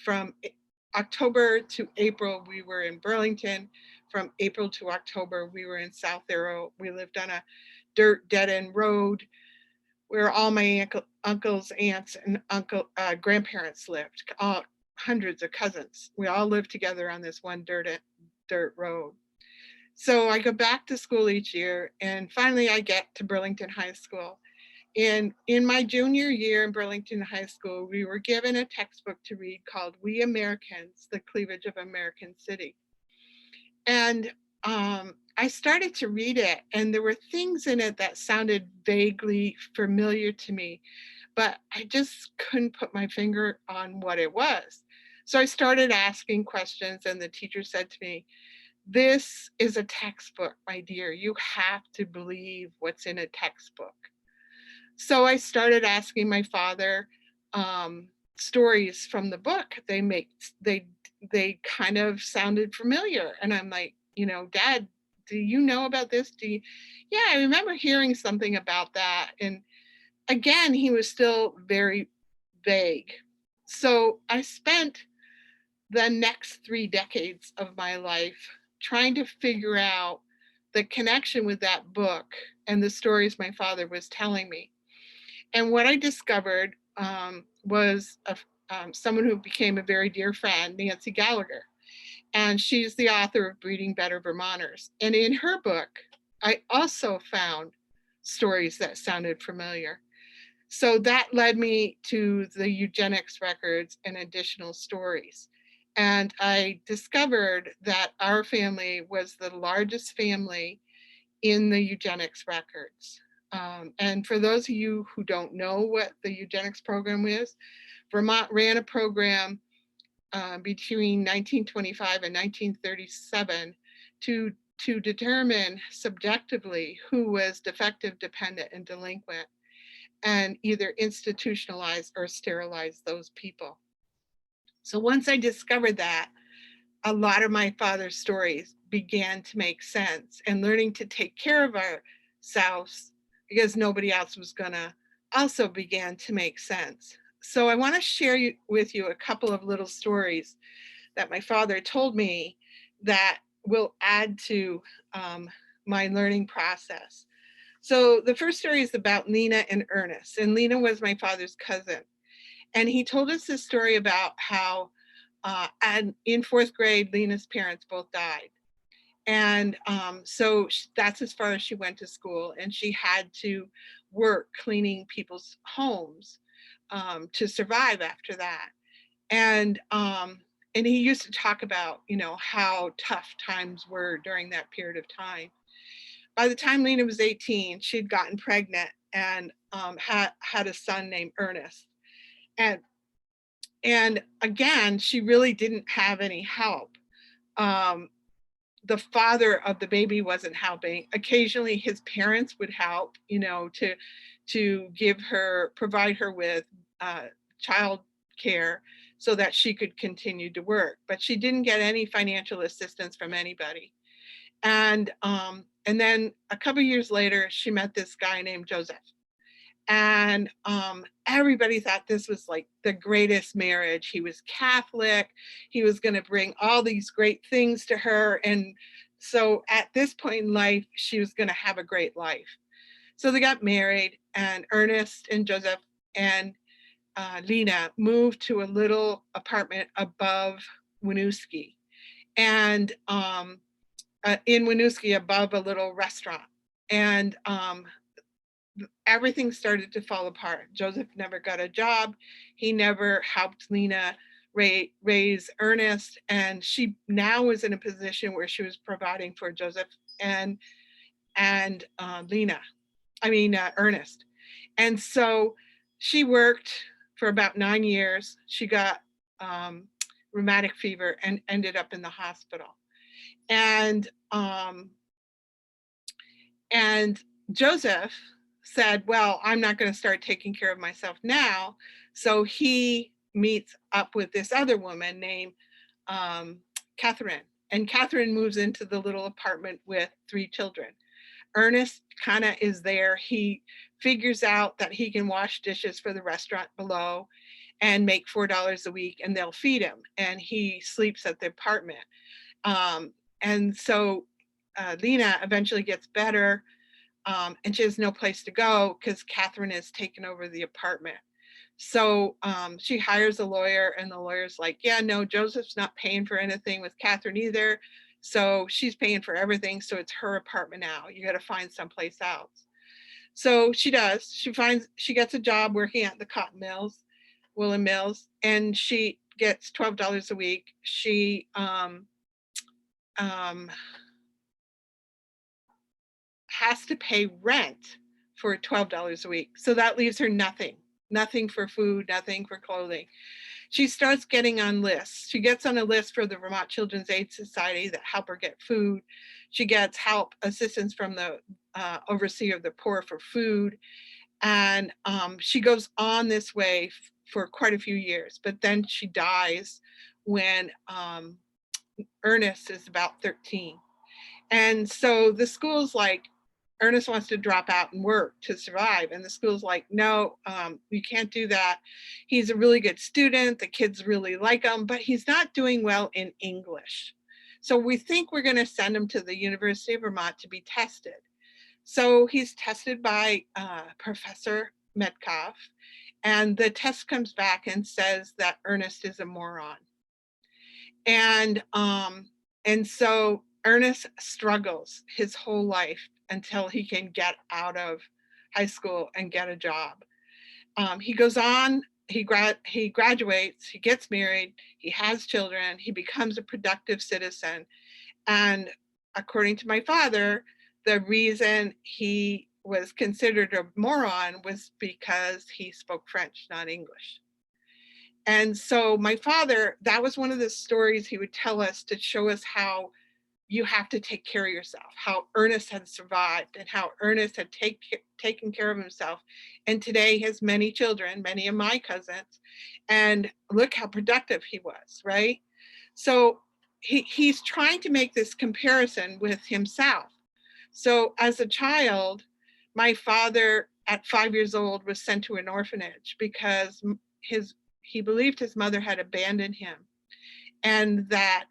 From October to April, we were in Burlington. From April to October, we were in South Zero. We lived on a dirt dead-end road where all my uncles, aunts, and grandparents lived, hundreds of cousins. We all lived together on this one dirt road. So I go back to school each year, and finally I get to Burlington High School. And in my junior year in Burlington High School, we were given a textbook to read called We Americans, The Cleavage of American City. And I started to read it, and there were things in it that sounded vaguely familiar to me, but I just couldn't put my finger on what it was. So I started asking questions, and the teacher said to me, this is a textbook, my dear. You have to believe what's in a textbook. So I started asking my father stories from the book. They kind of sounded familiar. And I'm like, Dad, do you know about this? Yeah, I remember hearing something about that. And again, he was still very vague. So I spent the next 3 decades of my life trying to figure out the connection with that book and the stories my father was telling me. And what I discovered was someone who became a very dear friend, Nancy Gallagher. And she's the author of Breeding Better Vermonters. And in her book, I also found stories that sounded familiar. So that led me to the eugenics records and additional stories. And I discovered that our family was the largest family in the eugenics records. And for those of you who don't know what the eugenics program is, Vermont ran a program between 1925 and 1937 to determine subjectively who was defective, dependent, and delinquent, and either institutionalize or sterilize those people. So once I discovered that, a lot of my father's stories began to make sense, and learning to take care of ourselves because nobody else was gonna also began to make sense. So I want to share with you a couple of little stories that my father told me that will add to my learning process. So the first story is about Lena and Ernest, and Lena was my father's cousin. And he told us this story about how and in 4th grade, Lena's parents both died. And so that's as far as she went to school, and she had to work cleaning people's homes to survive after that. And he used to talk about, how tough times were during that period of time. By the time Lena was 18, she'd gotten pregnant and had a son named Ernest. And again, she really didn't have any help. The father of the baby wasn't helping. Occasionally his parents would help, to provide her with child care so that she could continue to work. But she didn't get any financial assistance from anybody. And then a couple years later, she met this guy named Joseph. And everybody thought this was like the greatest marriage. He was Catholic. He was going to bring all these great things to her. And so at this point in life, she was going to have a great life. So they got married, and Ernest and Joseph and Lena moved to a little apartment above Winooski. and in Winooski above a little restaurant. And everything started to fall apart. Joseph never got a job. He never helped Lena raise Ernest. And she now was in a position where she was providing for Joseph and Ernest. And so she worked for about 9 years. She got rheumatic fever and ended up in the hospital. And Joseph said, well, I'm not going to start taking care of myself now. So he meets up with this other woman named Catherine. And Catherine moves into the little apartment with 3 children. Ernest kind of is there. He figures out that he can wash dishes for the restaurant below and make $4 a week, and they'll feed him. And he sleeps at the apartment. And so Lena eventually gets better, and she has no place to go because Catherine has taken over the apartment. So she hires a lawyer, and the lawyer's like, yeah, no, Joseph's not paying for anything with Catherine either. So she's paying for everything. So it's her apartment now. You got to find someplace else. So she does. She gets a job working at the cotton mills, woolen mills, and she gets $12 a week. She has to pay rent for $12 a week. So that leaves her nothing for food, nothing for clothing. She starts getting on lists. She gets on a list for the Vermont Children's Aid Society that help her get food. She gets assistance from the overseer of the poor for food. And she goes on this way for quite a few years, but then she dies when Ernest is about 13. And so the school's like, Ernest wants to drop out and work to survive. And the school's like, no, you can't do that. He's a really good student. The kids really like him, but he's not doing well in English. So we think we're going to send him to the University of Vermont to be tested. So he's tested by Professor Metcalf, and the test comes back and says that Ernest is a moron. And so Ernest struggles his whole life until he can get out of high school and get a job. He goes on, he graduates, he gets married, he has children, he becomes a productive citizen. And according to my father, the reason he was considered a moron was because he spoke French, not English. And so my father, that was one of the stories he would tell us to show us how you have to take care of yourself, how Ernest had survived and how Ernest had taken care of himself. And today he has many children, many of my cousins, and look how productive he was, right? So he's trying to make this comparison with himself. So as a child, my father at 5 years old was sent to an orphanage because he believed his mother had abandoned him, and that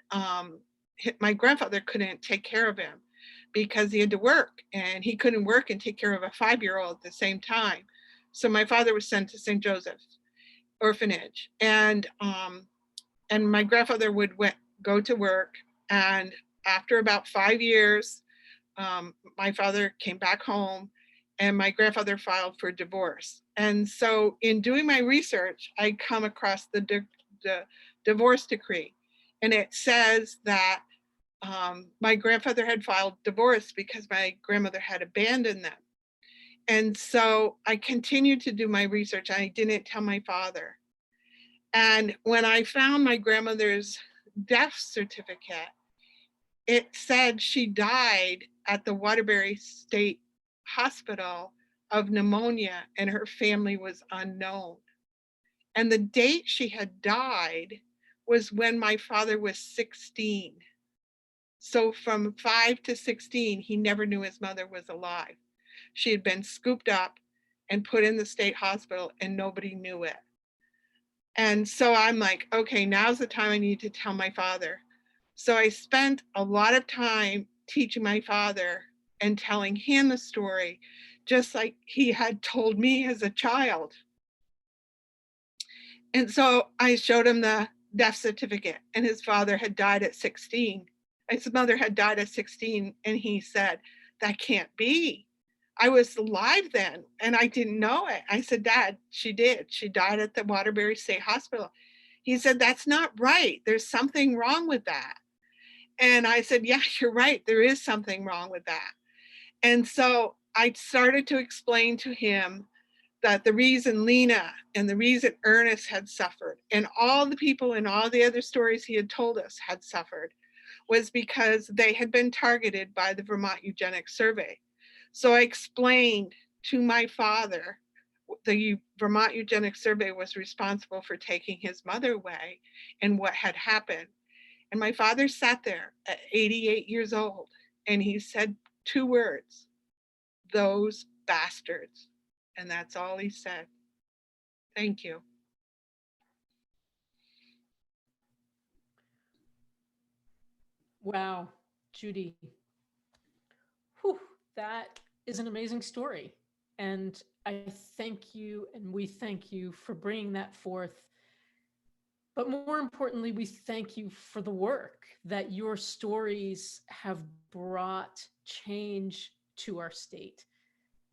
my grandfather couldn't take care of him because he had to work, and he couldn't work and take care of a 5-year-old at the same time. So my father was sent to St. Joseph's orphanage, and my grandfather would go to work, and after about 5 years, my father came back home, and my grandfather filed for divorce. And so in doing my research, I come across the divorce decree, and it says that my grandfather had filed divorce because my grandmother had abandoned them. And so I continued to do my research. I didn't tell my father. And when I found my grandmother's death certificate, it said she died at the Waterbury State Hospital of pneumonia, and her family was unknown. And the date she had died was when my father was 16. So from 5 to 16, he never knew his mother was alive. She had been scooped up and put in the state hospital, and nobody knew it. And so I'm like, okay, now's the time I need to tell my father. So I spent a lot of time teaching my father and telling him the story, just like he had told me as a child. And so I showed him the death certificate, and his father had died at 16. His mother had died at 16, and he said, that can't be. I was alive then, and I didn't know it. I said, Dad, she did. She died at the Waterbury State Hospital. He said, that's not right. There's something wrong with that. And I said, yeah, you're right. There is something wrong with that. And so I started to explain to him that the reason Lena and the reason Ernest had suffered, and all the people in all the other stories he had told us had suffered, was because they had been targeted by the Vermont Eugenics Survey. So I explained to my father, the Vermont Eugenics Survey was responsible for taking his mother away and what had happened. And my father sat there at 88 years old, and he said 2 words, those bastards. And that's all he said. Thank you. Wow, Judy. Whew, that is an amazing story. And I thank you, and we thank you for bringing that forth. But more importantly, we thank you for the work that your stories have brought change to our state.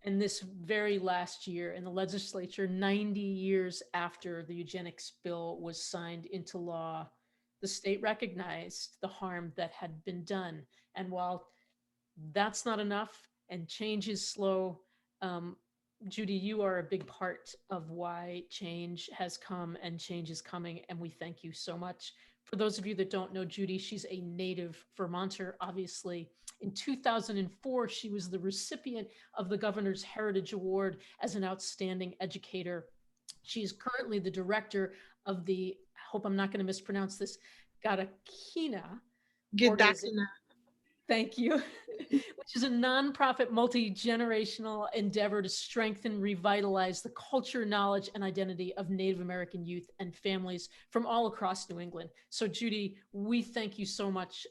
And this very last year in the legislature, 90 years after the eugenics bill was signed into law, the state recognized the harm that had been done. And while that's not enough and change is slow, Judy, you are a big part of why change has come and change is coming, and we thank you so much. For those of you that don't know Judy, she's a native Vermonter, obviously. In 2004, she was the recipient of the Governor's Heritage Award as an outstanding educator. She is currently the director of the, I hope I'm not going to mispronounce this, Gadakina. Thank you, which is a nonprofit multi-generational endeavor to strengthen, revitalize the culture, knowledge, and identity of Native American youth and families from all across New England. So Judy, we thank you so much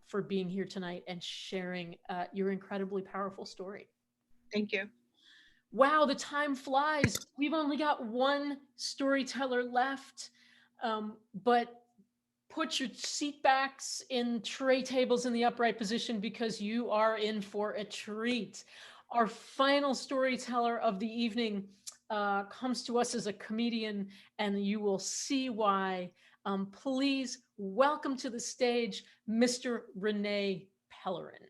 for being here tonight and sharing your incredibly powerful story. Thank you. Wow, the time flies. We've only got one storyteller left, but put your seat backs in tray tables in the upright position because you are in for a treat. Our final storyteller of the evening comes to us as a comedian, and you will see why. Please welcome to the stage, Mr. Renee Pellerin.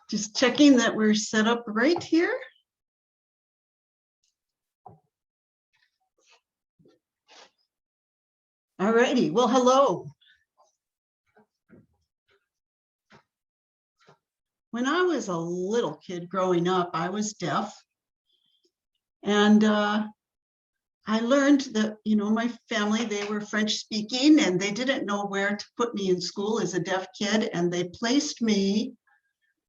Just checking that we're set up right here. All righty, well, hello. When I was a little kid growing up, I was deaf. And I learned that, you know, my family, they were French speaking and they didn't know where to put me in school as a deaf kid. And they placed me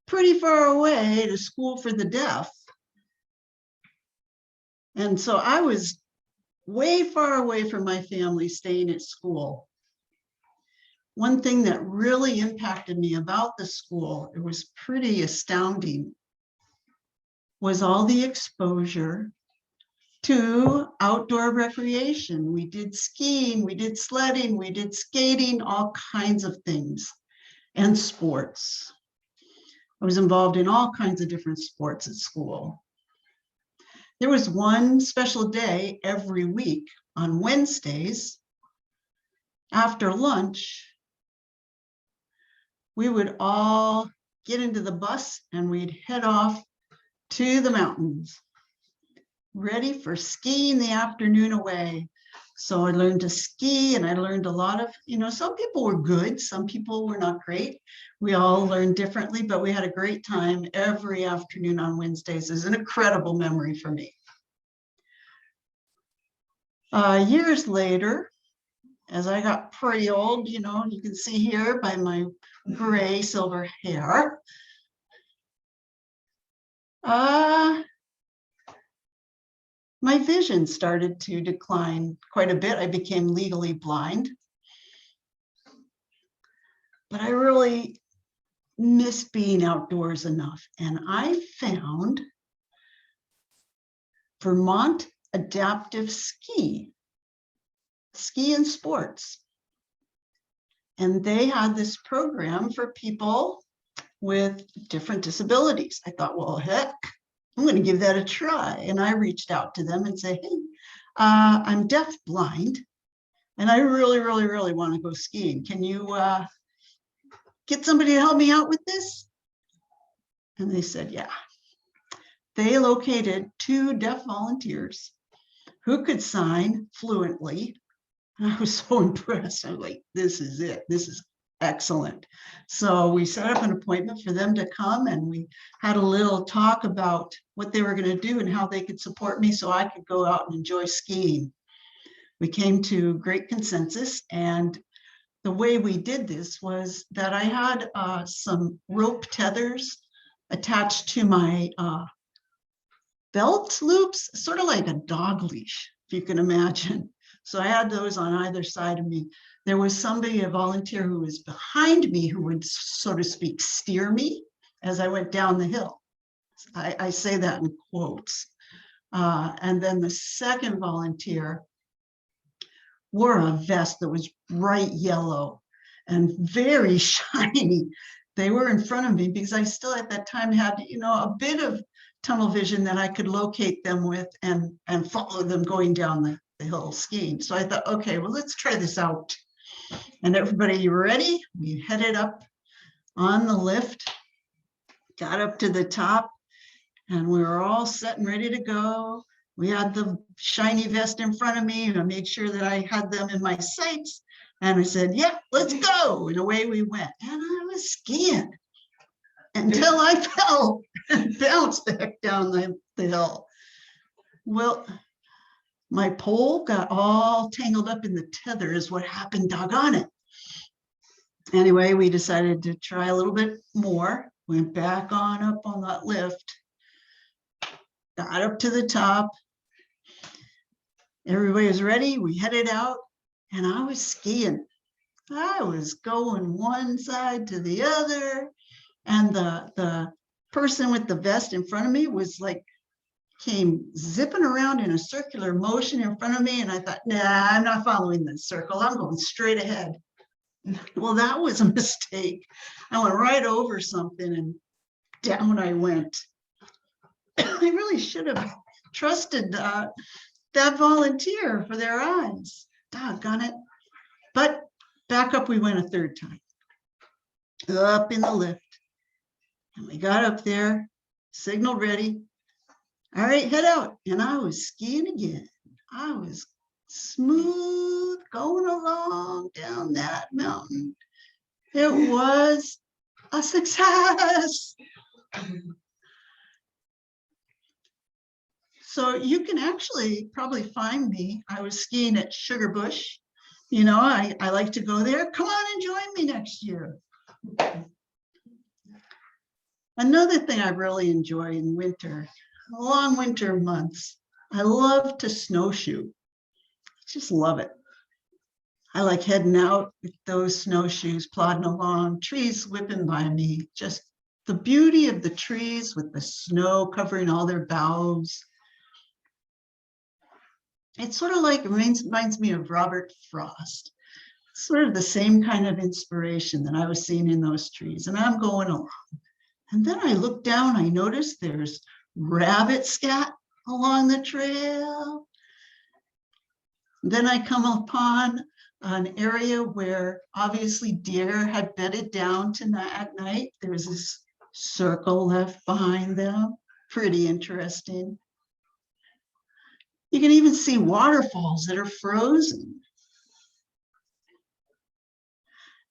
pretty far away to school for the deaf. And so I was way far away from my family staying at school. One thing that really impacted me about the school, it was pretty astounding, was all the exposure to outdoor recreation. We did skiing, we did sledding, we did skating, all kinds of things, and sports. I was involved in all kinds of different sports at school. There was one special day every week on Wednesdays after lunch. We would all get into the bus and we'd head off to the mountains, ready for skiing the afternoon away. So I learned to ski and I learned a lot of, you know, some people were good, some people were not great. We all learned differently, but we had a great time every afternoon on Wednesdays. It's an incredible memory for me. Years later, as I got pretty old, you know, you can see here by my gray silver hair, my vision started to decline quite a bit. I became legally blind. But I really miss being outdoors enough. And I found Vermont Adaptive Ski and Sports. And they had this program for people with different disabilities. I thought, well, heck, I'm going to give that a try. And I reached out to them and said, hey, I'm deaf blind, and I really, really, really want to go skiing. Can you get somebody to help me out with this? And they said, yeah. They located 2 deaf volunteers who could sign fluently. And I was so impressed. I was like, this is it. This is excellent. So we set up an appointment for them to come, and we had a little talk about what they were going to do and how they could support me so I could go out and enjoy skiing. We came to great consensus, and the way we did this was that I had some rope tethers attached to my belt loops, sort of like a dog leash, if you can imagine. So I had those on either side of me. There was somebody, a volunteer, who was behind me who would, so to speak, steer me as I went down the hill. I say that in quotes. And then the second volunteer wore a vest that was bright yellow and very shiny. They were in front of me because I still at that time had, a bit of tunnel vision that I could locate them with and follow them going down the hill skiing. So I thought, okay, well, let's try this out. And everybody ready? We headed up on the lift, got up to the top, and we were all set and ready to go. We had the shiny vest in front of me, and I made sure that I had them in my sights. And I said, yeah, let's go. And away we went. And I was skiing until I fell and bounced back down the hill. Well, my pole got all tangled up in the tether is what happened, doggone it. Anyway, we decided to try a little bit more. Went back on up on that lift. Got up to the top. Everybody was ready. We headed out, and I was skiing. I was going one side to the other, and the person with the vest in front of me was like, came zipping around in a circular motion in front of me, and I thought, nah, I'm not following this circle. I'm going straight ahead. Well, that was a mistake. I went right over something, and down I went. I really should have trusted that volunteer for their eyes. Doggone it. But back up we went a third time. Up in the lift. And we got up there, signal ready. All right, head out. And I was skiing again. I was smooth going along down that mountain. It was a success. So you can actually probably find me. I was skiing at Sugar Bush. I like to go there. Come on and join me next year. Another thing I really enjoy in winter, long winter months, I love to snowshoe. Just love it. I like heading out with those snowshoes, plodding along, trees whipping by me. Just the beauty of the trees with the snow covering all their boughs. It sort of like reminds me of Robert Frost. Sort of the same kind of inspiration that I was seeing in those trees. And I'm going along. And then I look down, I notice there's rabbit scat along the trail. Then I come upon an area where obviously deer had bedded down at night. There's this circle left behind them. Pretty interesting. You can even see waterfalls that are frozen.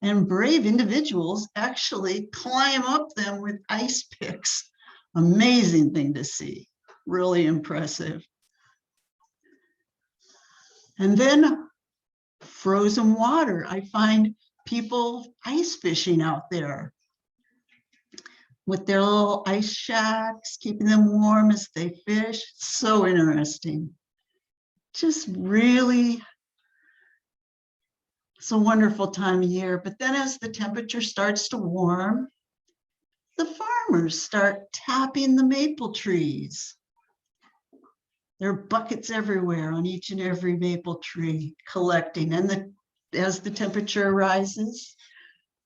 And brave individuals actually climb up them with ice picks. Amazing thing to see, really impressive. And then frozen water. I find people ice fishing out there with their little ice shacks, keeping them warm as they fish. So interesting. Just really, it's a wonderful time of year. But then as the temperature starts to warm, the farmers start tapping the maple trees. There are buckets everywhere on each and every maple tree collecting. And as the temperature rises,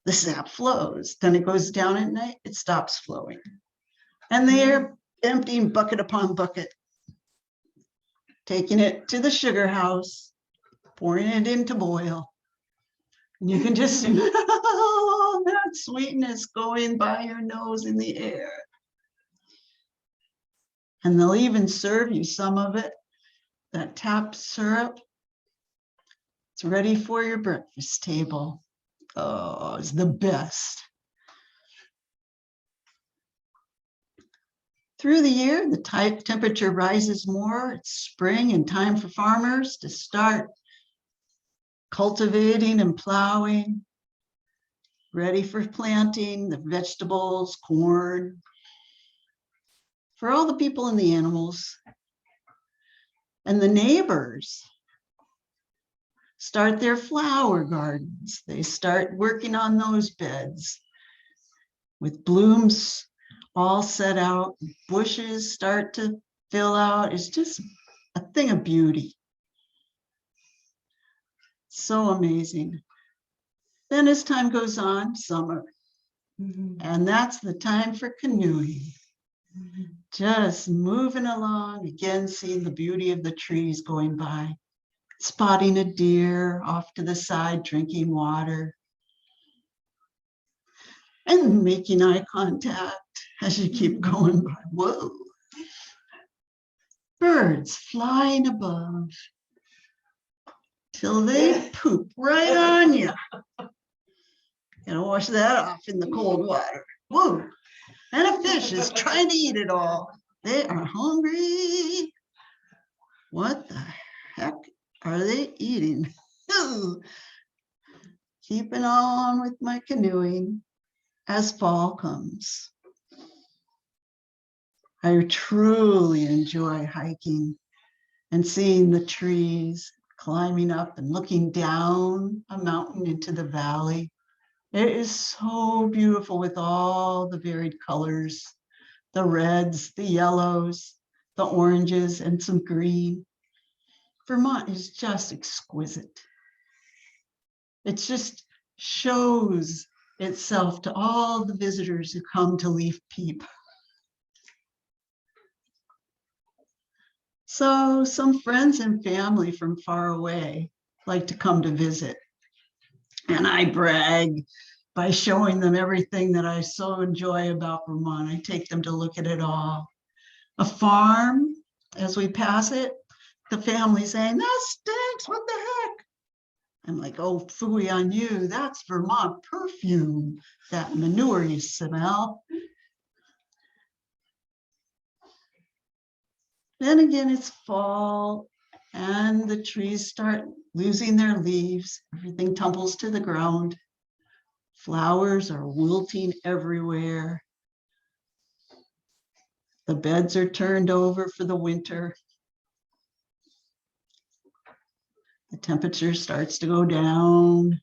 the sap flows. Then it goes down at night, it stops flowing. And they're emptying bucket upon bucket, taking it to the sugar house, pouring it into boil. And you can just see that sweetness going by your nose in the air. And they'll even serve you some of it, that tap syrup. It's ready for your breakfast table. Oh, it's the best. Through the year, the temperature rises more. It's spring and time for farmers to start cultivating and plowing, ready for planting the vegetables, corn. For all the people and the animals. And the neighbors start their flower gardens. They start working on those beds with blooms all set out. Bushes start to fill out. It's just a thing of beauty. So amazing. Then as time goes on, summer. And that's the time for canoeing. Just moving along, again, seeing the beauty of the trees going by, spotting a deer off to the side, drinking water, and making eye contact as you keep going by. Whoa. Birds flying above till they poop right on you. Gotta wash that off in the cold water. Whoa. And a fish is trying to eat it all. They are hungry. What the heck are they eating? Keeping on with my canoeing as fall comes. I truly enjoy hiking and seeing the trees, climbing up and looking down a mountain into the valley. It is so beautiful with all the varied colors, the reds, the yellows, the oranges, and some green. Vermont is just exquisite. It just shows itself to all the visitors who come to Leaf Peep. So some friends and family from far away like to come to visit. And I brag by showing them everything that I so enjoy about Vermont. I take them to look at it all. A farm, as we pass it, the family saying, that stinks, what the heck? I'm like, oh, phooey on you, that's Vermont perfume, that manure you smell. Then again, it's fall and the trees start losing their leaves. Everything tumbles to the ground. Flowers are wilting everywhere. The beds are turned over for the winter. The temperature starts to go down.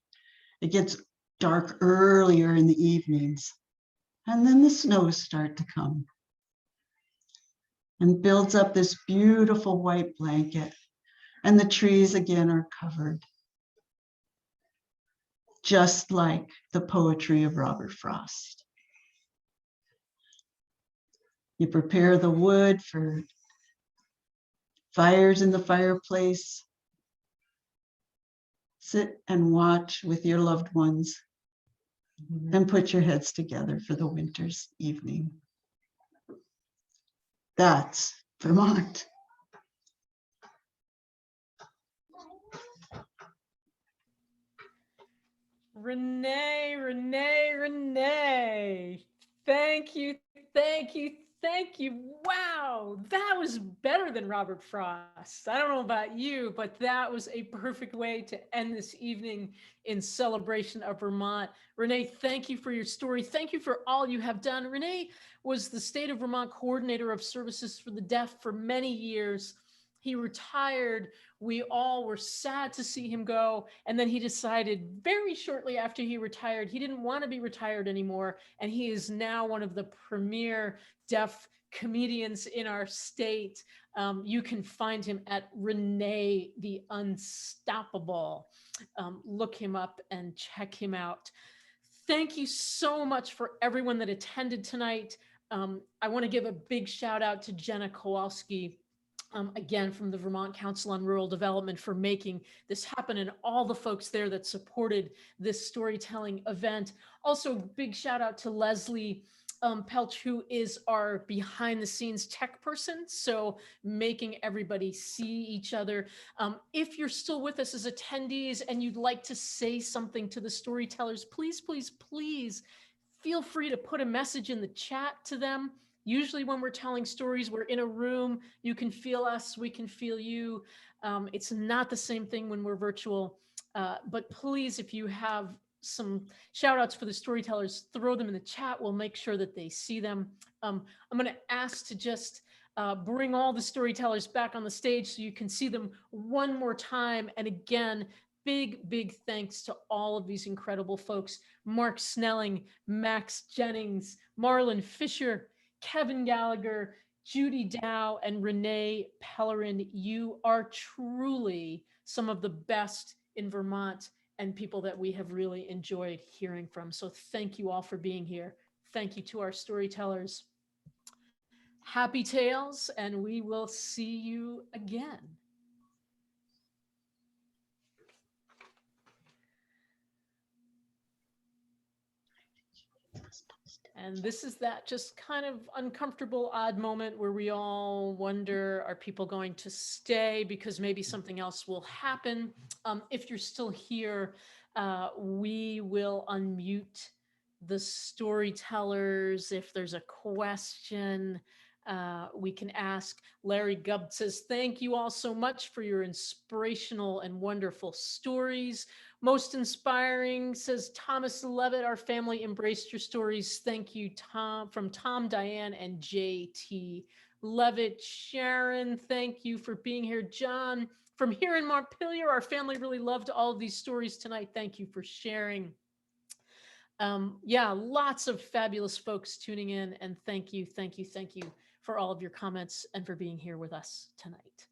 It gets dark earlier in the evenings. And then the snows start to come and builds up this beautiful white blanket. And the trees again are covered, just like the poetry of Robert Frost. You prepare the wood for fires in the fireplace. Sit and watch with your loved ones and put your heads together for the winter's evening. That's Vermont. Renee. Thank you. Wow, that was better than Robert Frost. I don't know about you, but that was a perfect way to end this evening in celebration of Vermont. Renee, thank you for your story. Thank you for all you have done. Renee was the State of Vermont Coordinator of Services for the Deaf for many years. He retired. We all were sad to see him go. And then he decided very shortly after he retired, he didn't want to be retired anymore. And he is now one of the premier deaf comedians in our state. You can find him at Renee the Unstoppable. Look him up and check him out. Thank you so much for everyone that attended tonight. I want to give a big shout out to Jenna Koloski, again, from the Vermont Council on Rural Development, for making this happen, and all the folks there that supported this storytelling event. Also, big shout out to Leslie Pelch, who is our behind the scenes tech person. So making everybody see each other. If you're still with us as attendees and you'd like to say something to the storytellers, please, please, please feel free to put a message in the chat to them. Usually when we're telling stories, we're in a room, you can feel us, we can feel you. It's not the same thing when we're virtual, but please, if you have some shout outs for the storytellers, throw them in the chat. We'll make sure that they see them. I'm gonna ask to just bring all the storytellers back on the stage so you can see them one more time. And again, big, big thanks to all of these incredible folks: Mark Snelling, Max Jennings, Marlon Fisher, Kevin Gallagher, Judy Dow, and Renee Pellerin. You are truly some of the best in Vermont and people that we have really enjoyed hearing from. So thank you all for being here. Thank you to our storytellers. Happy tales, and we will see you again. And this is that just kind of uncomfortable, odd moment where we all wonder, are people going to stay because maybe something else will happen? If you're still here, we will unmute the storytellers. If there's a question, we can ask. Larry Gubb says, thank you all so much for your inspirational and wonderful stories. Most inspiring, says Thomas Levitt. Our family embraced your stories. Thank you, Tom, from Tom, Diane, and JT Levitt. Sharon, thank you for being here. John, from here in Montpelier, our family really loved all of these stories tonight. Thank you for sharing. Yeah, lots of fabulous folks tuning in, and thank you, thank you, thank you for all of your comments and for being here with us tonight.